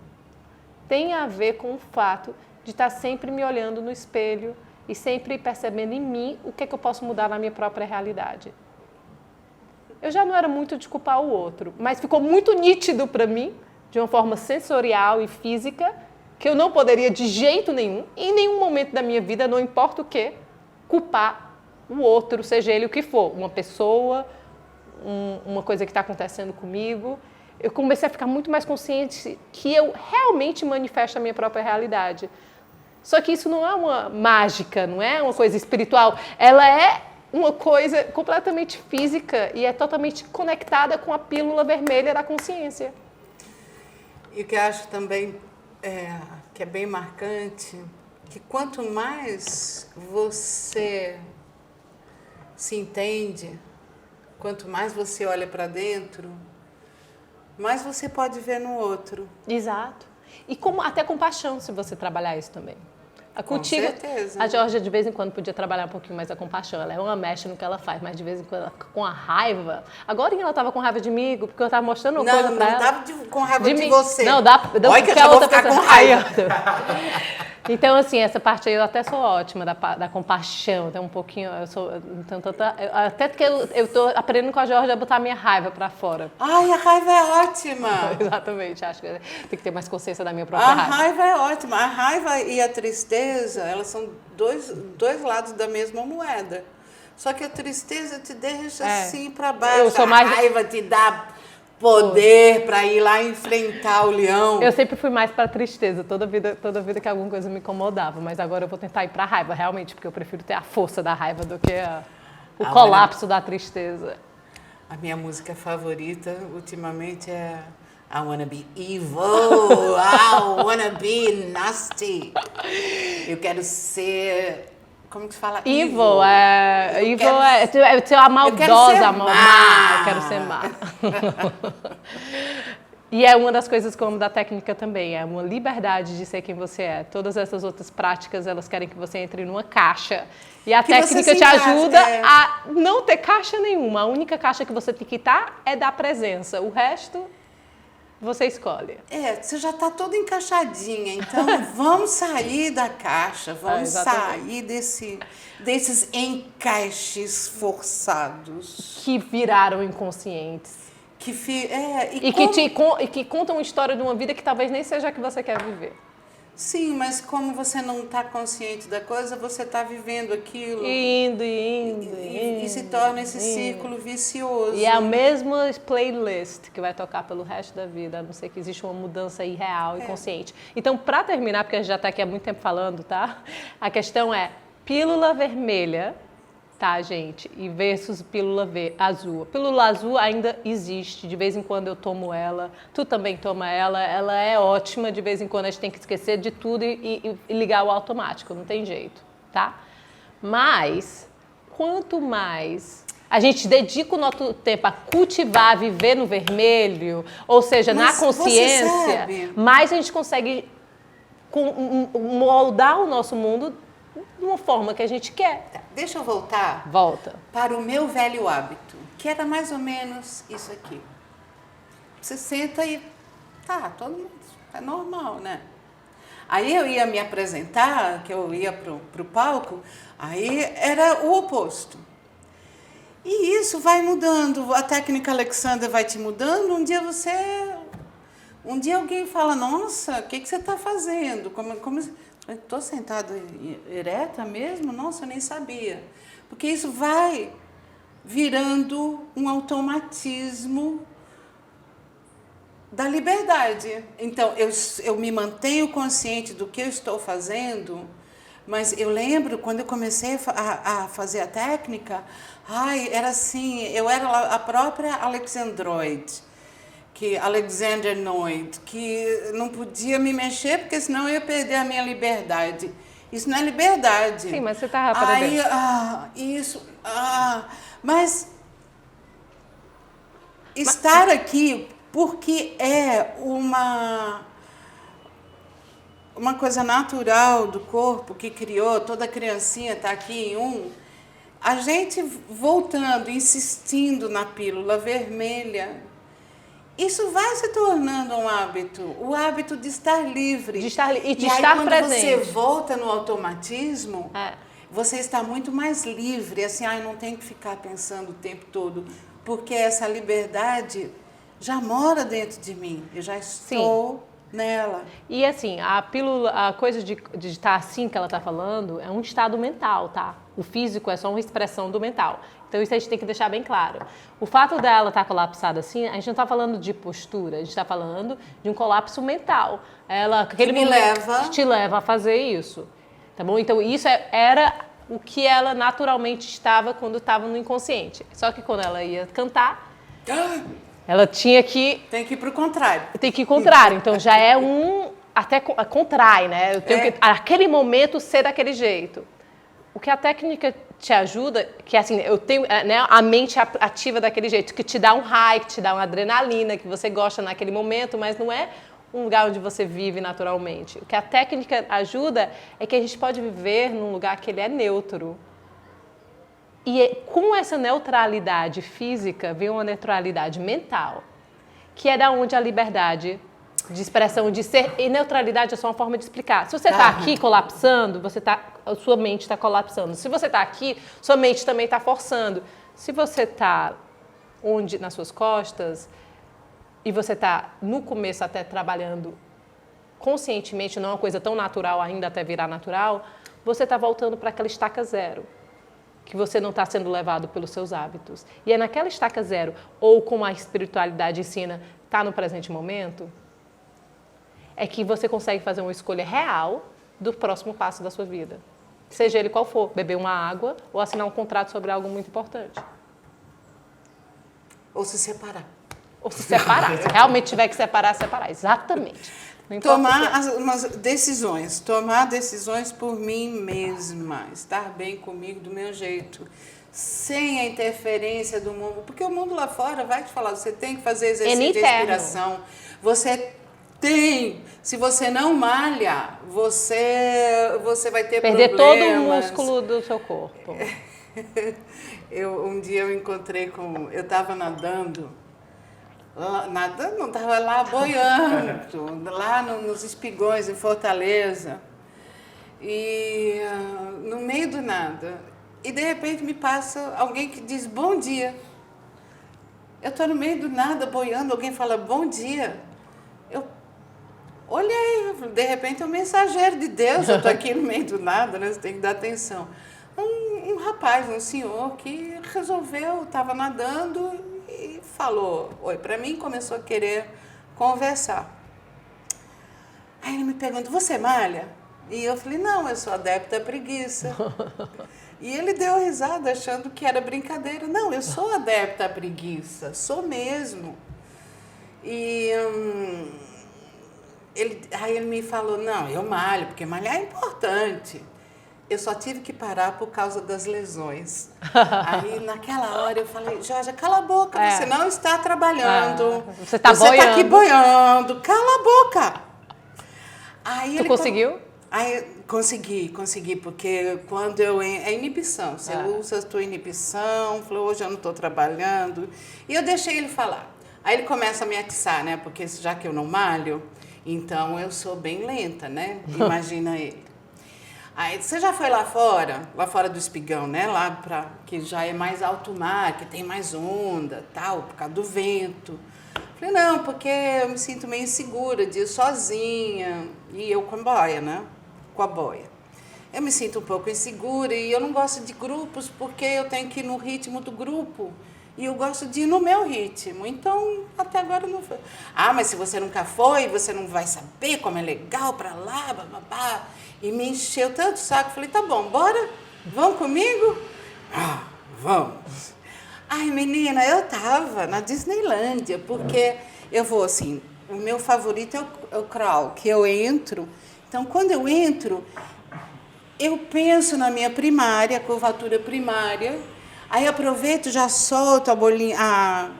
[SPEAKER 1] tem a ver com o fato de estar sempre me olhando no espelho e sempre percebendo em mim o que é que eu posso mudar na minha própria realidade. Eu já não era muito de culpar o outro, mas ficou muito nítido para mim, de uma forma sensorial e física, que eu não poderia de jeito nenhum, em nenhum momento da minha vida, não importa o que, culpar o outro, seja ele o que for, uma pessoa, uma coisa que está acontecendo comigo. Eu comecei a ficar muito mais consciente que eu realmente manifesto a minha própria realidade. Só que isso não é uma mágica, não é uma coisa espiritual, ela é uma coisa completamente física e é totalmente conectada com a pílula vermelha da consciência.
[SPEAKER 2] E o que eu acho também que é bem marcante, que quanto mais você se entende, quanto mais você olha para dentro, mais você pode ver no outro.
[SPEAKER 1] Exato. E até compaixão, se você trabalhar isso também.
[SPEAKER 2] Com certeza.
[SPEAKER 1] A Georgia, de vez em quando, podia trabalhar um pouquinho mais a compaixão. Ela é uma mexe no que ela faz, mas de vez em quando, com a raiva... Agora ela estava com raiva de mim, porque eu estava mostrando uma coisa pra ela.
[SPEAKER 2] Não, não estava com raiva de você.
[SPEAKER 1] Não, dá
[SPEAKER 2] olha que eu já vou ficar com raiva.
[SPEAKER 1] Então, assim, essa parte aí eu até sou ótima, da compaixão. Tem um pouquinho... Até porque eu estou aprendendo com a Georgia a botar a minha raiva para fora.
[SPEAKER 2] Ai, a raiva é ótima.
[SPEAKER 1] Exatamente, acho que tem que ter mais consciência da minha própria raiva.
[SPEAKER 2] A raiva é ótima. A raiva e a tristeza, elas são dois lados da mesma moeda. Só que a tristeza te deixa assim para baixo. A raiva te dá poder para ir lá enfrentar o leão.
[SPEAKER 1] Eu sempre fui mais para tristeza, toda vida que alguma coisa me incomodava, mas agora eu vou tentar ir para raiva, realmente, porque eu prefiro ter a força da raiva do que o colapso da tristeza.
[SPEAKER 2] A minha música favorita ultimamente é I wanna be evil, I wanna be nasty. Eu quero ser... Como que se fala?
[SPEAKER 1] Evil é ser a maldosa, eu quero ser má. E é uma das coisas que eu amo da técnica também, é uma liberdade de ser quem você é. Todas essas outras práticas, elas querem que você entre numa caixa. E a técnica te ajuda a não ter caixa nenhuma. A única caixa que você tem que estar é da presença. O resto, você escolhe.
[SPEAKER 2] Você já está toda encaixadinha, então vamos sair da caixa, vamos sair desses encaixes forçados.
[SPEAKER 1] Que viraram inconscientes. Que contam uma história de uma vida que talvez nem seja a que você quer viver.
[SPEAKER 2] Sim, mas como você não está consciente da coisa, você está vivendo aquilo.
[SPEAKER 1] Indo.
[SPEAKER 2] E se torna esse círculo vicioso.
[SPEAKER 1] E é a mesma playlist que vai tocar pelo resto da vida, a não ser que exista uma mudança aí real e consciente. Então, para terminar, porque a gente já está aqui há muito tempo falando, tá? A questão é pílula vermelha, tá, gente? E versus pílula azul. A pílula azul ainda existe, de vez em quando eu tomo ela, tu também toma ela é ótima, de vez em quando a gente tem que esquecer de tudo e ligar o automático, não tem jeito, tá? Mas, quanto mais a gente dedica o nosso tempo a cultivar, viver no vermelho, ou seja, na consciência, mais a gente consegue moldar o nosso mundo de uma forma que a gente quer.
[SPEAKER 2] Deixa eu voltar.
[SPEAKER 1] Volta.
[SPEAKER 2] Para o meu velho hábito, que era mais ou menos isso aqui. Você senta e todo mundo, é normal, né? Aí eu ia me apresentar, que eu ia pro palco, aí era o oposto. E isso vai mudando, a técnica Alexander vai te mudando, um dia alguém fala, nossa, o que você está fazendo? Estou sentada ereta mesmo? Nossa, eu nem sabia. Porque isso vai virando um automatismo da liberdade. Então, eu me mantenho consciente do que eu estou fazendo, mas eu lembro, quando eu comecei a fazer a técnica, era assim, eu era a própria Alexandroid. Alexander Noid, que não podia me mexer, porque senão eu ia perder a minha liberdade. Isso não é liberdade.
[SPEAKER 1] Sim, mas você está rápida.
[SPEAKER 2] Mas estar aqui, porque é uma coisa natural do corpo que criou, toda criancinha está aqui em a gente voltando, insistindo na pílula vermelha, isso vai se tornando um hábito, o hábito de estar livre.
[SPEAKER 1] De estar e de
[SPEAKER 2] aí,
[SPEAKER 1] estar
[SPEAKER 2] quando
[SPEAKER 1] presente.
[SPEAKER 2] Você volta no automatismo, você está muito mais livre, assim, eu não tenho que ficar pensando o tempo todo, porque essa liberdade já mora dentro de mim, eu já estou nela.
[SPEAKER 1] E assim, a pílula, a coisa de estar assim que ela está falando, é um estado mental, tá? O físico é só uma expressão do mental. Então, isso a gente tem que deixar bem claro. O fato dela estar colapsada assim, a gente não está falando de postura, a gente está falando de um colapso mental. Que te leva a fazer isso. Tá bom? Então, isso era o que ela naturalmente estava quando estava no inconsciente. Só que quando ela ia cantar, ela tinha que...
[SPEAKER 2] Tem que ir para o contrário.
[SPEAKER 1] Tem que ir contrário. Então, já é até contrai, né? Eu tenho que, aquele momento, ser daquele jeito. O que a técnica te ajuda, que assim, eu tenho, né, a mente ativa daquele jeito, que te dá um high, que te dá uma adrenalina, que você gosta naquele momento, mas não é um lugar onde você vive naturalmente. O que a técnica ajuda é que a gente pode viver num lugar que ele é neutro. E com essa neutralidade física vem uma neutralidade mental, que é da onde a liberdade de expressão, de ser, e neutralidade é só uma forma de explicar. Se você está aqui colapsando, sua mente está colapsando. Se você está aqui, sua mente também está forçando. Se você está nas suas costas, e você está no começo até trabalhando conscientemente, não é uma coisa tão natural ainda até virar natural, você está voltando para aquela estaca zero, que você não está sendo levado pelos seus hábitos. E é naquela estaca zero, ou como a espiritualidade ensina, está no presente momento, é que você consegue fazer uma escolha real do próximo passo da sua vida. Seja ele qual for, beber uma água ou assinar um contrato sobre algo muito importante.
[SPEAKER 2] Ou se separar.
[SPEAKER 1] Ou se separar. Se realmente tiver que separar, separar. Exatamente.
[SPEAKER 2] Tomar decisões por mim mesma, estar bem comigo do meu jeito. sem a interferência do mundo. Porque o mundo lá fora vai te falar, você tem que fazer exercício de
[SPEAKER 1] interno.
[SPEAKER 2] respiração. Você tem. Se você não malha, você vai ter
[SPEAKER 1] Perder todo o
[SPEAKER 2] problemas.
[SPEAKER 1] músculo do seu corpo.
[SPEAKER 2] Um dia eu encontrei com... Eu estava nadando, não, estava lá boiando, lá nos Espigões, em Fortaleza. E no meio do nada. E de repente me passa alguém que diz bom dia. Eu estou no meio do nada boiando, alguém fala bom dia. Eu olhei, de repente é um mensageiro de Deus, eu estou aqui no meio do nada, né? Você tem que dar atenção. Um rapaz, um senhor que resolveu, estava nadando e falou oi para mim, começou a querer conversar. Aí ele me pergunta, você malha? E eu falei, não, eu sou adepta à preguiça. E ele deu risada achando que era brincadeira. Não, eu sou adepta à preguiça, sou mesmo. E aí ele me falou, não, eu malho, porque malhar é importante. Eu só tive que parar por causa das lesões. Aí, naquela hora, eu falei, Jorge, cala a boca, você não está trabalhando.
[SPEAKER 1] Você está
[SPEAKER 2] aqui boiando, cala a boca. Aí
[SPEAKER 1] tu conseguiu?
[SPEAKER 2] Aí, consegui, porque quando é inibição, você usa a tua inibição, falou, hoje eu não estou trabalhando. E eu deixei ele falar. Aí ele começa a me atiçar, né, porque já que eu não malho, então eu sou bem lenta, né, imagina ele. Aí, você já foi lá fora do Espigão, né? Que já é mais alto mar, que tem mais onda, tal, por causa do vento. Falei, não, porque eu me sinto meio insegura de ir sozinha. E eu com a boia, né? Com a boia. Eu me sinto um pouco insegura e eu não gosto de grupos porque eu tenho que ir no ritmo do grupo. E eu gosto de ir no meu ritmo. Então, até agora não foi. Ah, mas se você nunca foi, você não vai saber como é legal pra lá, bababá. E me encheu tanto o saco. Falei, tá bom, bora? Vão comigo? Ah, vamos. Ai, menina, eu tava na Disneylândia, porque eu vou assim, o meu favorito é o crawl, que eu entro. Então, quando eu entro, eu penso na minha primária, curvatura primária, aí aproveito, já solto a bolinha,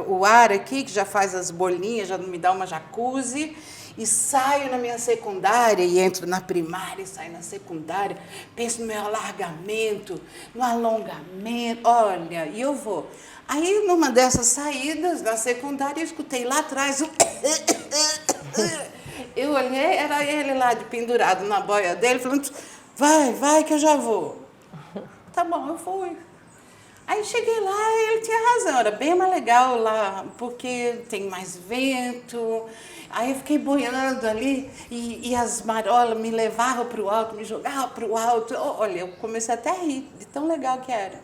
[SPEAKER 2] o ar aqui, que já faz as bolinhas, já me dá uma jacuzzi, e saio na minha secundária, e entro na primária, e saio na secundária, penso no meu alargamento, no alongamento, olha, e eu vou. Aí, numa dessas saídas, na secundária, eu escutei lá atrás, eu olhei, era ele lá de pendurado na boia dele, falando, vai que eu já vou. Tá bom, eu fui. Aí cheguei lá e ele tinha razão, era bem mais legal lá, porque tem mais vento. Aí eu fiquei boiando ali e as marolas me levavam para o alto, me jogavam para o alto. Olha, eu comecei até a rir, de tão legal que era.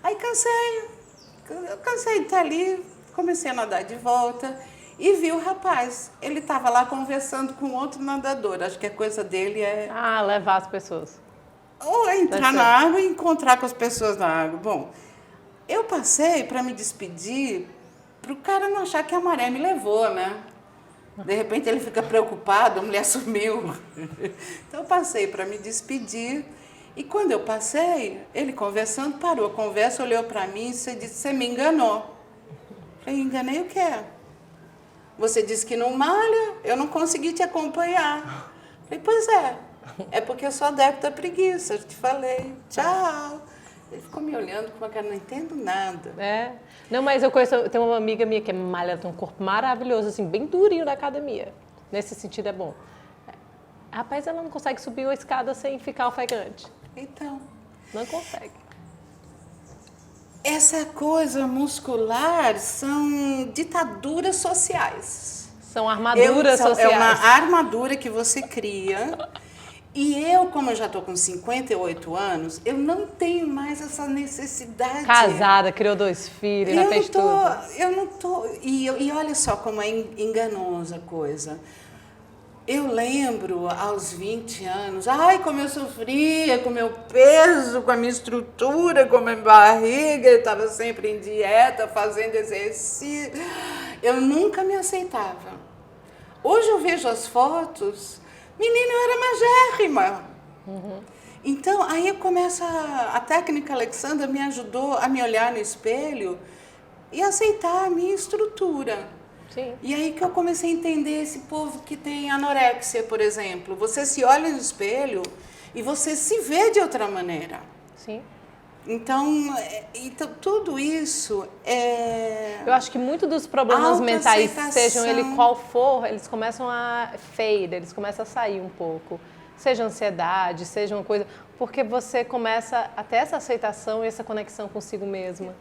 [SPEAKER 2] Aí eu cansei de estar ali, comecei a nadar de volta e vi o rapaz. Ele estava lá conversando com outro nadador, acho que a coisa dele é...
[SPEAKER 1] Ah, levar as pessoas.
[SPEAKER 2] Ou entrar na água e encontrar com as pessoas na água. Bom, eu passei para me despedir, para o cara não achar que a maré me levou, né? De repente ele fica preocupado, a mulher sumiu. Então eu passei para me despedir. E quando eu passei, ele conversando, parou a conversa, olhou para mim e disse, você me enganou. Eu falei, enganei o quê? Você disse que não malha, eu não consegui te acompanhar. Eu falei, pois é porque eu sou adepta à preguiça, eu te falei, tchau. Ele ficou me olhando com uma cara, não entendo nada.
[SPEAKER 1] É. Não, mas eu conheço, tem uma amiga minha que é malha, tem um corpo maravilhoso, assim, bem durinho da academia. Nesse sentido é bom. Rapaz, ela não consegue subir uma escada sem ficar ofegante.
[SPEAKER 2] Então.
[SPEAKER 1] Não consegue.
[SPEAKER 2] Essa coisa muscular são ditaduras sociais.
[SPEAKER 1] São armaduras sociais.
[SPEAKER 2] É uma armadura que você cria. E eu, como eu já estou com 58 anos, eu não tenho mais essa necessidade.
[SPEAKER 1] Casada, criou 2 filhos, já fez tudo.
[SPEAKER 2] Eu não tô. E olha só como é enganosa a coisa. Eu lembro, aos 20 anos, como eu sofria com o meu peso, com a minha estrutura, com a minha barriga, eu estava sempre em dieta, fazendo exercício. Eu nunca me aceitava. Hoje eu vejo as fotos, menina, eu era magérrima. Então, aí eu começo a técnica Alexandra me ajudou a me olhar no espelho e aceitar a minha estrutura.
[SPEAKER 1] Sim.
[SPEAKER 2] E aí que eu comecei a entender esse povo que tem anorexia, por exemplo. Você se olha no espelho e você se vê de outra maneira.
[SPEAKER 1] Sim.
[SPEAKER 2] Então tudo isso é...
[SPEAKER 1] Eu acho que muito dos problemas mentais, sejam ele
[SPEAKER 2] autoaceitação.
[SPEAKER 1] qual for, eles começam a fade, eles começam a sair um pouco. Seja ansiedade, seja uma coisa... Porque você começa a ter essa aceitação e essa conexão consigo mesma.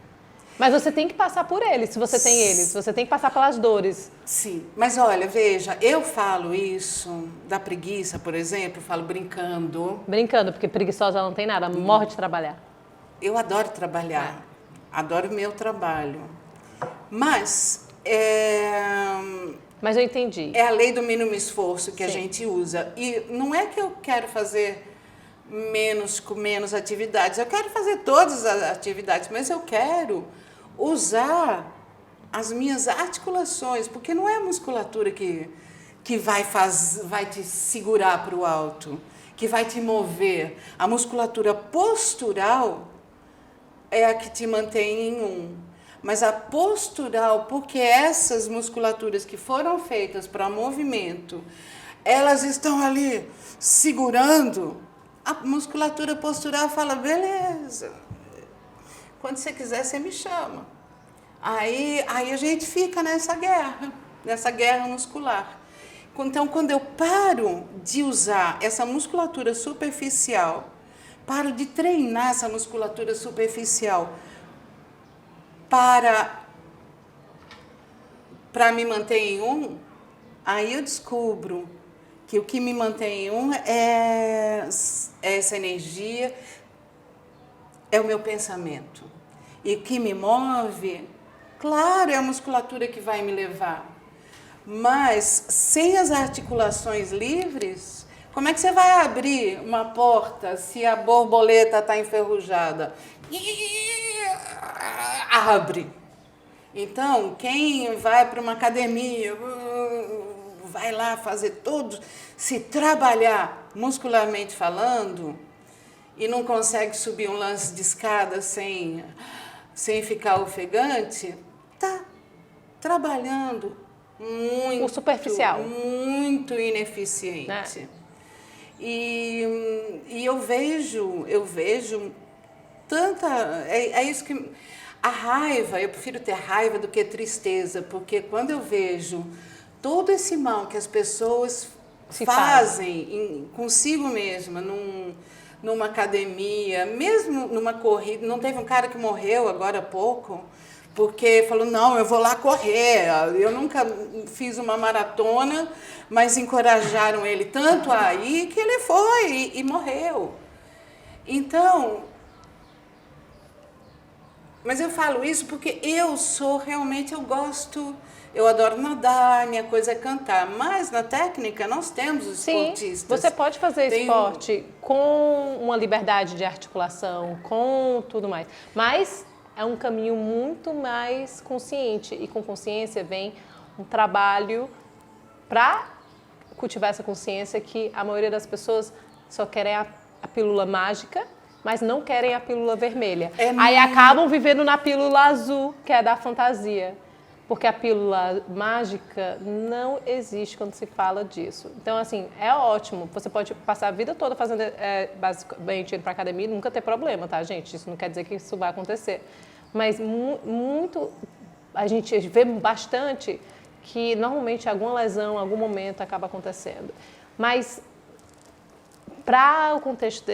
[SPEAKER 1] Mas você tem que passar por eles, se você tem eles. Você tem que passar pelas dores.
[SPEAKER 2] Sim, mas olha, veja, eu falo isso da preguiça, por exemplo, eu falo brincando.
[SPEAKER 1] Brincando, porque preguiçosa ela não tem nada, morre de trabalhar.
[SPEAKER 2] Eu adoro trabalhar, adoro o meu trabalho. Mas
[SPEAKER 1] Mas eu entendi.
[SPEAKER 2] é a lei do mínimo esforço que a
[SPEAKER 1] Sim.
[SPEAKER 2] gente usa. E não é que eu quero fazer menos com menos atividades, eu quero fazer todas as atividades, mas eu quero usar as minhas articulações, porque não é a musculatura que vai te segurar para o alto, que vai te mover. A musculatura postural é a que te mantém em um. Mas a postural, porque essas musculaturas que foram feitas para movimento, elas estão ali segurando, a musculatura postural fala, beleza, quando você quiser você me chama. Aí a gente fica nessa guerra muscular. Então, quando eu paro de usar essa musculatura superficial, paro de treinar essa musculatura superficial para me manter em um, aí eu descubro que o que me mantém em um é essa energia, é o meu pensamento. E o que me move, claro, é a musculatura que vai me levar. Mas sem as articulações livres, como é que você vai abrir uma porta se a borboleta está enferrujada? Abre. Então, quem vai para uma academia, vai lá fazer tudo, se trabalhar muscularmente falando, e não consegue subir um lance de escada sem ficar ofegante, tá trabalhando muito,
[SPEAKER 1] O superficial.
[SPEAKER 2] muito ineficiente.
[SPEAKER 1] Né?
[SPEAKER 2] E eu vejo tanta... É isso que... A raiva, eu prefiro ter raiva do que tristeza, porque quando eu vejo todo esse mal que as pessoas fazem consigo mesma, numa academia, mesmo numa corrida, não teve um cara que morreu agora há pouco, porque falou, não, eu vou lá correr, eu nunca fiz uma maratona, mas encorajaram ele tanto a ir que ele foi e morreu. Então, mas eu falo isso porque eu gosto, eu adoro nadar, minha coisa é cantar, mas na técnica nós temos os esportistas.
[SPEAKER 1] Você pode fazer esporte com uma liberdade de articulação, com tudo mais, mas é um caminho muito mais consciente e com consciência vem um trabalho para cultivar essa consciência que a maioria das pessoas só querem a pílula mágica, mas não querem a pílula vermelha. Aí acabam vivendo na pílula azul, que é da fantasia. Porque a pílula mágica não existe quando se fala disso. Então, assim, é ótimo. Você pode passar a vida toda fazendo, basicamente, indo para academia e nunca ter problema, tá, gente? Isso não quer dizer que isso vai acontecer. Mas a gente vê bastante que, normalmente, alguma lesão, em algum momento, acaba acontecendo. Mas, para o contexto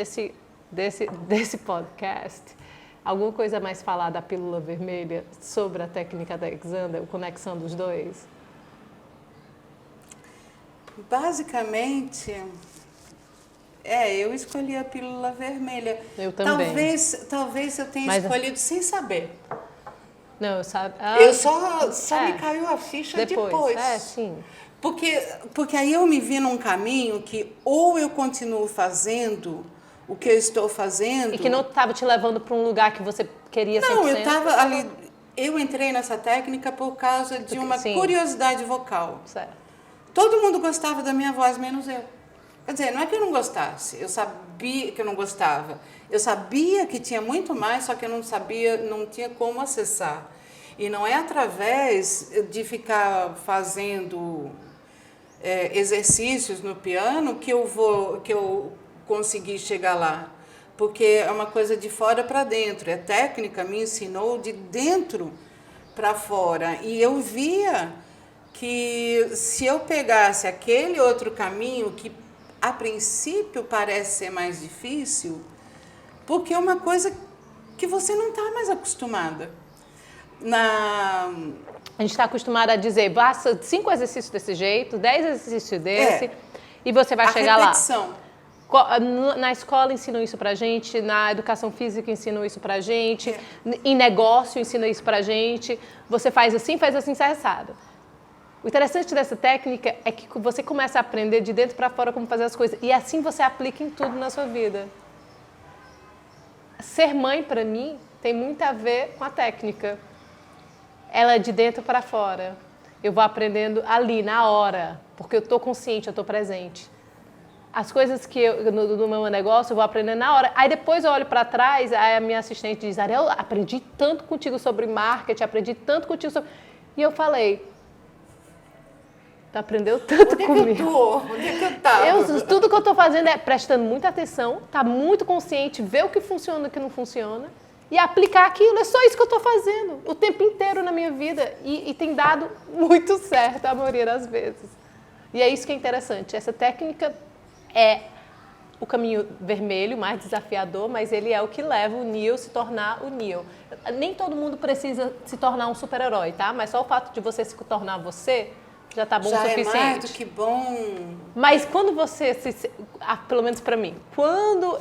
[SPEAKER 1] desse podcast, alguma coisa mais falar da pílula vermelha sobre a técnica da Alexandra, a conexão dos dois?
[SPEAKER 2] Basicamente, eu escolhi a pílula vermelha.
[SPEAKER 1] Eu também.
[SPEAKER 2] Talvez eu tenha escolhido sem saber.
[SPEAKER 1] Não, sabe?
[SPEAKER 2] Eu só me caiu a ficha depois.
[SPEAKER 1] Sim.
[SPEAKER 2] Porque aí eu me vi num caminho que ou eu continuo fazendo o que eu estou fazendo...
[SPEAKER 1] E que não estava te levando para um lugar que você queria 100%?
[SPEAKER 2] Não, eu estava ali... Eu entrei nessa técnica por causa de uma curiosidade vocal.
[SPEAKER 1] Certo.
[SPEAKER 2] Todo mundo gostava da minha voz, menos eu. Quer dizer, não é que eu não gostasse, eu sabia que eu não gostava. Eu sabia que tinha muito mais, só que eu não sabia, não tinha como acessar. E não é através de ficar fazendo exercícios no piano que eu consegui chegar lá. Porque é uma coisa de fora para dentro. A técnica me ensinou de dentro para fora. E eu via que se eu pegasse aquele outro caminho que a princípio parece ser mais difícil, porque é uma coisa que você não está mais acostumada.
[SPEAKER 1] A gente está acostumada a dizer, basta 5 exercícios desse jeito, 10 exercícios desse, e você vai chegar
[SPEAKER 2] repetição.
[SPEAKER 1] Lá. Na escola ensinam isso pra gente, na educação física ensinam isso pra gente, em negócio ensinam isso pra gente. Você faz assim, sai assado. O interessante dessa técnica é que você começa a aprender de dentro para fora como fazer as coisas. E assim você aplica em tudo na sua vida. Ser mãe, para mim, tem muito a ver com a técnica. Ela é de dentro para fora. Eu vou aprendendo ali, na hora. Porque eu estou consciente, eu estou presente. As coisas que no meu negócio eu vou aprendendo na hora. Aí depois eu olho para trás, aí a minha assistente diz, Ariel, aprendi tanto contigo sobre marketing, aprendi tanto contigo sobre... E eu falei... Tu aprendeu tanto comigo.
[SPEAKER 2] Onde é que eu tava?
[SPEAKER 1] Tudo que eu estou fazendo é prestando muita atenção, tá muito consciente, ver o que funciona e o que não funciona e aplicar aquilo. É só isso que eu estou fazendo o tempo inteiro na minha vida e tem dado muito certo a maioria das vezes. E é isso que é interessante. Essa técnica é o caminho vermelho, mais desafiador, mas ele é o que leva o Neo a se tornar o Neo. Nem todo mundo precisa se tornar um super-herói, tá? Mas só o fato de você se tornar você... já está bom o suficiente.
[SPEAKER 2] Já é mais do que bom.
[SPEAKER 1] Mas quando você, pelo menos para mim, quando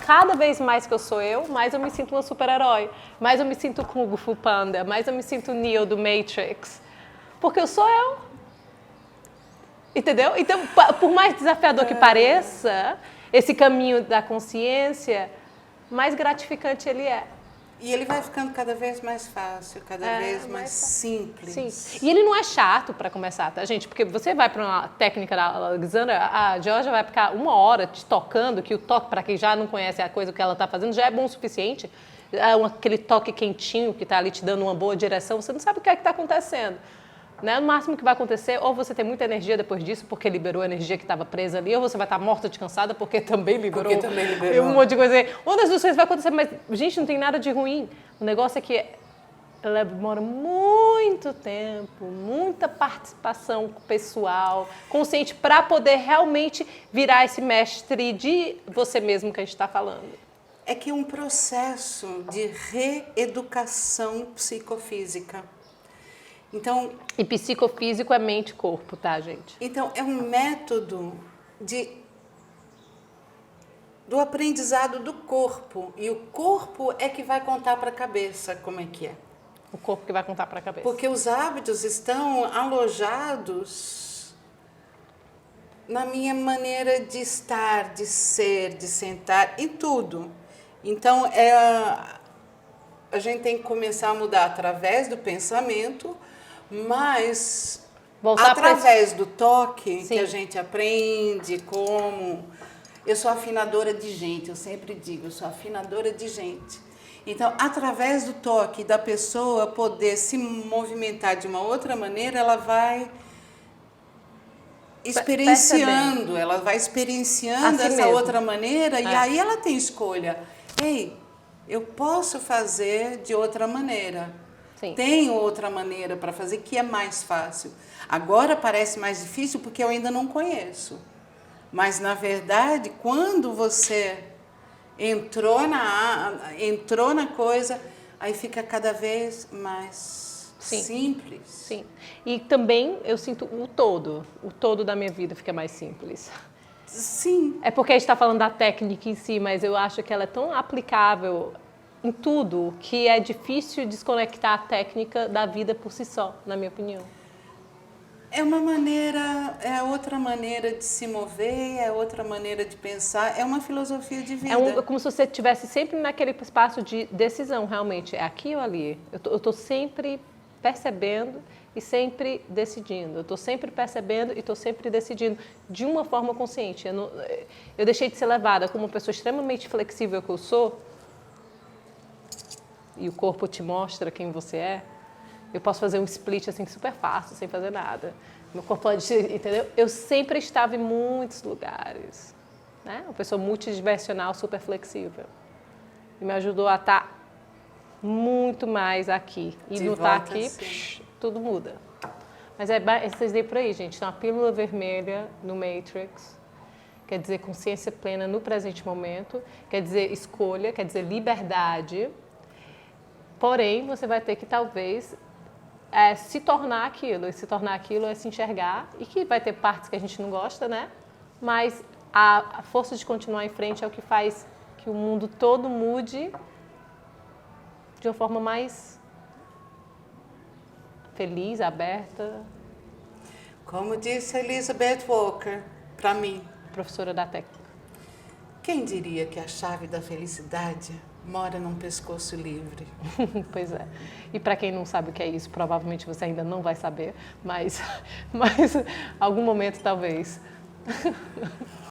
[SPEAKER 1] cada vez mais que eu sou eu, mais eu me sinto uma super-herói, mais eu me sinto Kung Fu Panda, mais eu me sinto Neo do Matrix, porque eu sou eu. Entendeu? Então, por mais desafiador que pareça, esse caminho da consciência, mais gratificante ele é.
[SPEAKER 2] E ele vai ficando cada vez mais fácil, cada vez mais simples.
[SPEAKER 1] Sim. E ele não é chato para começar, tá, gente? Porque você vai para uma técnica da Alexandra, a Georgia vai ficar 1 hora te tocando, que o toque, para quem já não conhece a coisa que ela está fazendo, já é bom o suficiente. É aquele toque quentinho que está ali te dando uma boa direção, você não sabe o que é que está acontecendo. Né? No máximo que vai acontecer, ou você tem muita energia depois disso, porque liberou a energia que estava presa ali, ou você vai estar morta de cansada, porque também liberou um monte de coisa aí. Uma das duas coisas vai acontecer, mas, gente, não tem nada de ruim. O negócio é que ela demora muito tempo, muita participação pessoal, consciente, para poder realmente virar esse mestre de você mesmo que a gente está falando.
[SPEAKER 2] É que é um processo de reeducação psicofísica. Então,
[SPEAKER 1] e psicofísico é mente e corpo, tá, gente?
[SPEAKER 2] Então, é um método do aprendizado do corpo. E o corpo é que vai contar para a cabeça como é que é.
[SPEAKER 1] O corpo que vai contar para a cabeça.
[SPEAKER 2] Porque os hábitos estão alojados na minha maneira de estar, de ser, de sentar, em tudo. Então, a gente tem que começar a mudar através do pensamento, mas através do toque, que a gente aprende como... Eu sou afinadora de gente, eu sempre digo, eu sou afinadora de gente. Então, através do toque da pessoa poder se movimentar de uma outra maneira, ela vai experienciando,
[SPEAKER 1] assim
[SPEAKER 2] essa
[SPEAKER 1] mesmo.
[SPEAKER 2] outra maneira, e aí ela tem escolha. Ei, eu posso fazer de outra maneira.
[SPEAKER 1] Sim.
[SPEAKER 2] Tem outra maneira para fazer que é mais fácil. Agora parece mais difícil porque eu ainda não conheço. Mas, na verdade, quando você entrou na coisa, aí fica cada vez mais simples.
[SPEAKER 1] Sim. E também eu sinto o todo da minha vida fica mais simples.
[SPEAKER 2] Sim.
[SPEAKER 1] É porque a gente está falando da técnica em si, mas eu acho que ela é tão aplicável em tudo que é difícil desconectar a técnica da vida por si só, na minha opinião.
[SPEAKER 2] É outra maneira de se mover, é outra maneira de pensar, é uma filosofia de vida.
[SPEAKER 1] É como se você estivesse sempre naquele espaço de decisão, realmente, é aqui ou ali. Eu tô sempre percebendo e sempre decidindo. Eu estou sempre percebendo e estou sempre decidindo de uma forma consciente. Eu deixei de ser levada como uma pessoa extremamente flexível que eu sou, e o corpo te mostra quem você é. Eu posso fazer um split assim super fácil, sem fazer nada. Meu corpo pode, entendeu? Eu sempre estava em muitos lugares, né? Uma pessoa multidimensional, super flexível. E me ajudou a estar muito mais aqui. E
[SPEAKER 2] De
[SPEAKER 1] não estar
[SPEAKER 2] volta,
[SPEAKER 1] aqui,
[SPEAKER 2] sim.
[SPEAKER 1] tudo muda. Mas vocês daí por aí, gente. Então, a pílula vermelha no Matrix quer dizer consciência plena no presente momento, quer dizer escolha, quer dizer liberdade. Porém, você vai ter que, talvez, se tornar aquilo. E se tornar aquilo é se enxergar. E que vai ter partes que a gente não gosta, né? Mas a força de continuar em frente é o que faz que o mundo todo mude de uma forma mais feliz, aberta.
[SPEAKER 2] Como disse Elizabeth Walker, para mim,
[SPEAKER 1] Professora da técnica.
[SPEAKER 2] quem diria que a chave da felicidade mora num pescoço livre?
[SPEAKER 1] Pois é. E para quem não sabe o que é isso, provavelmente você ainda não vai saber, mas algum momento talvez.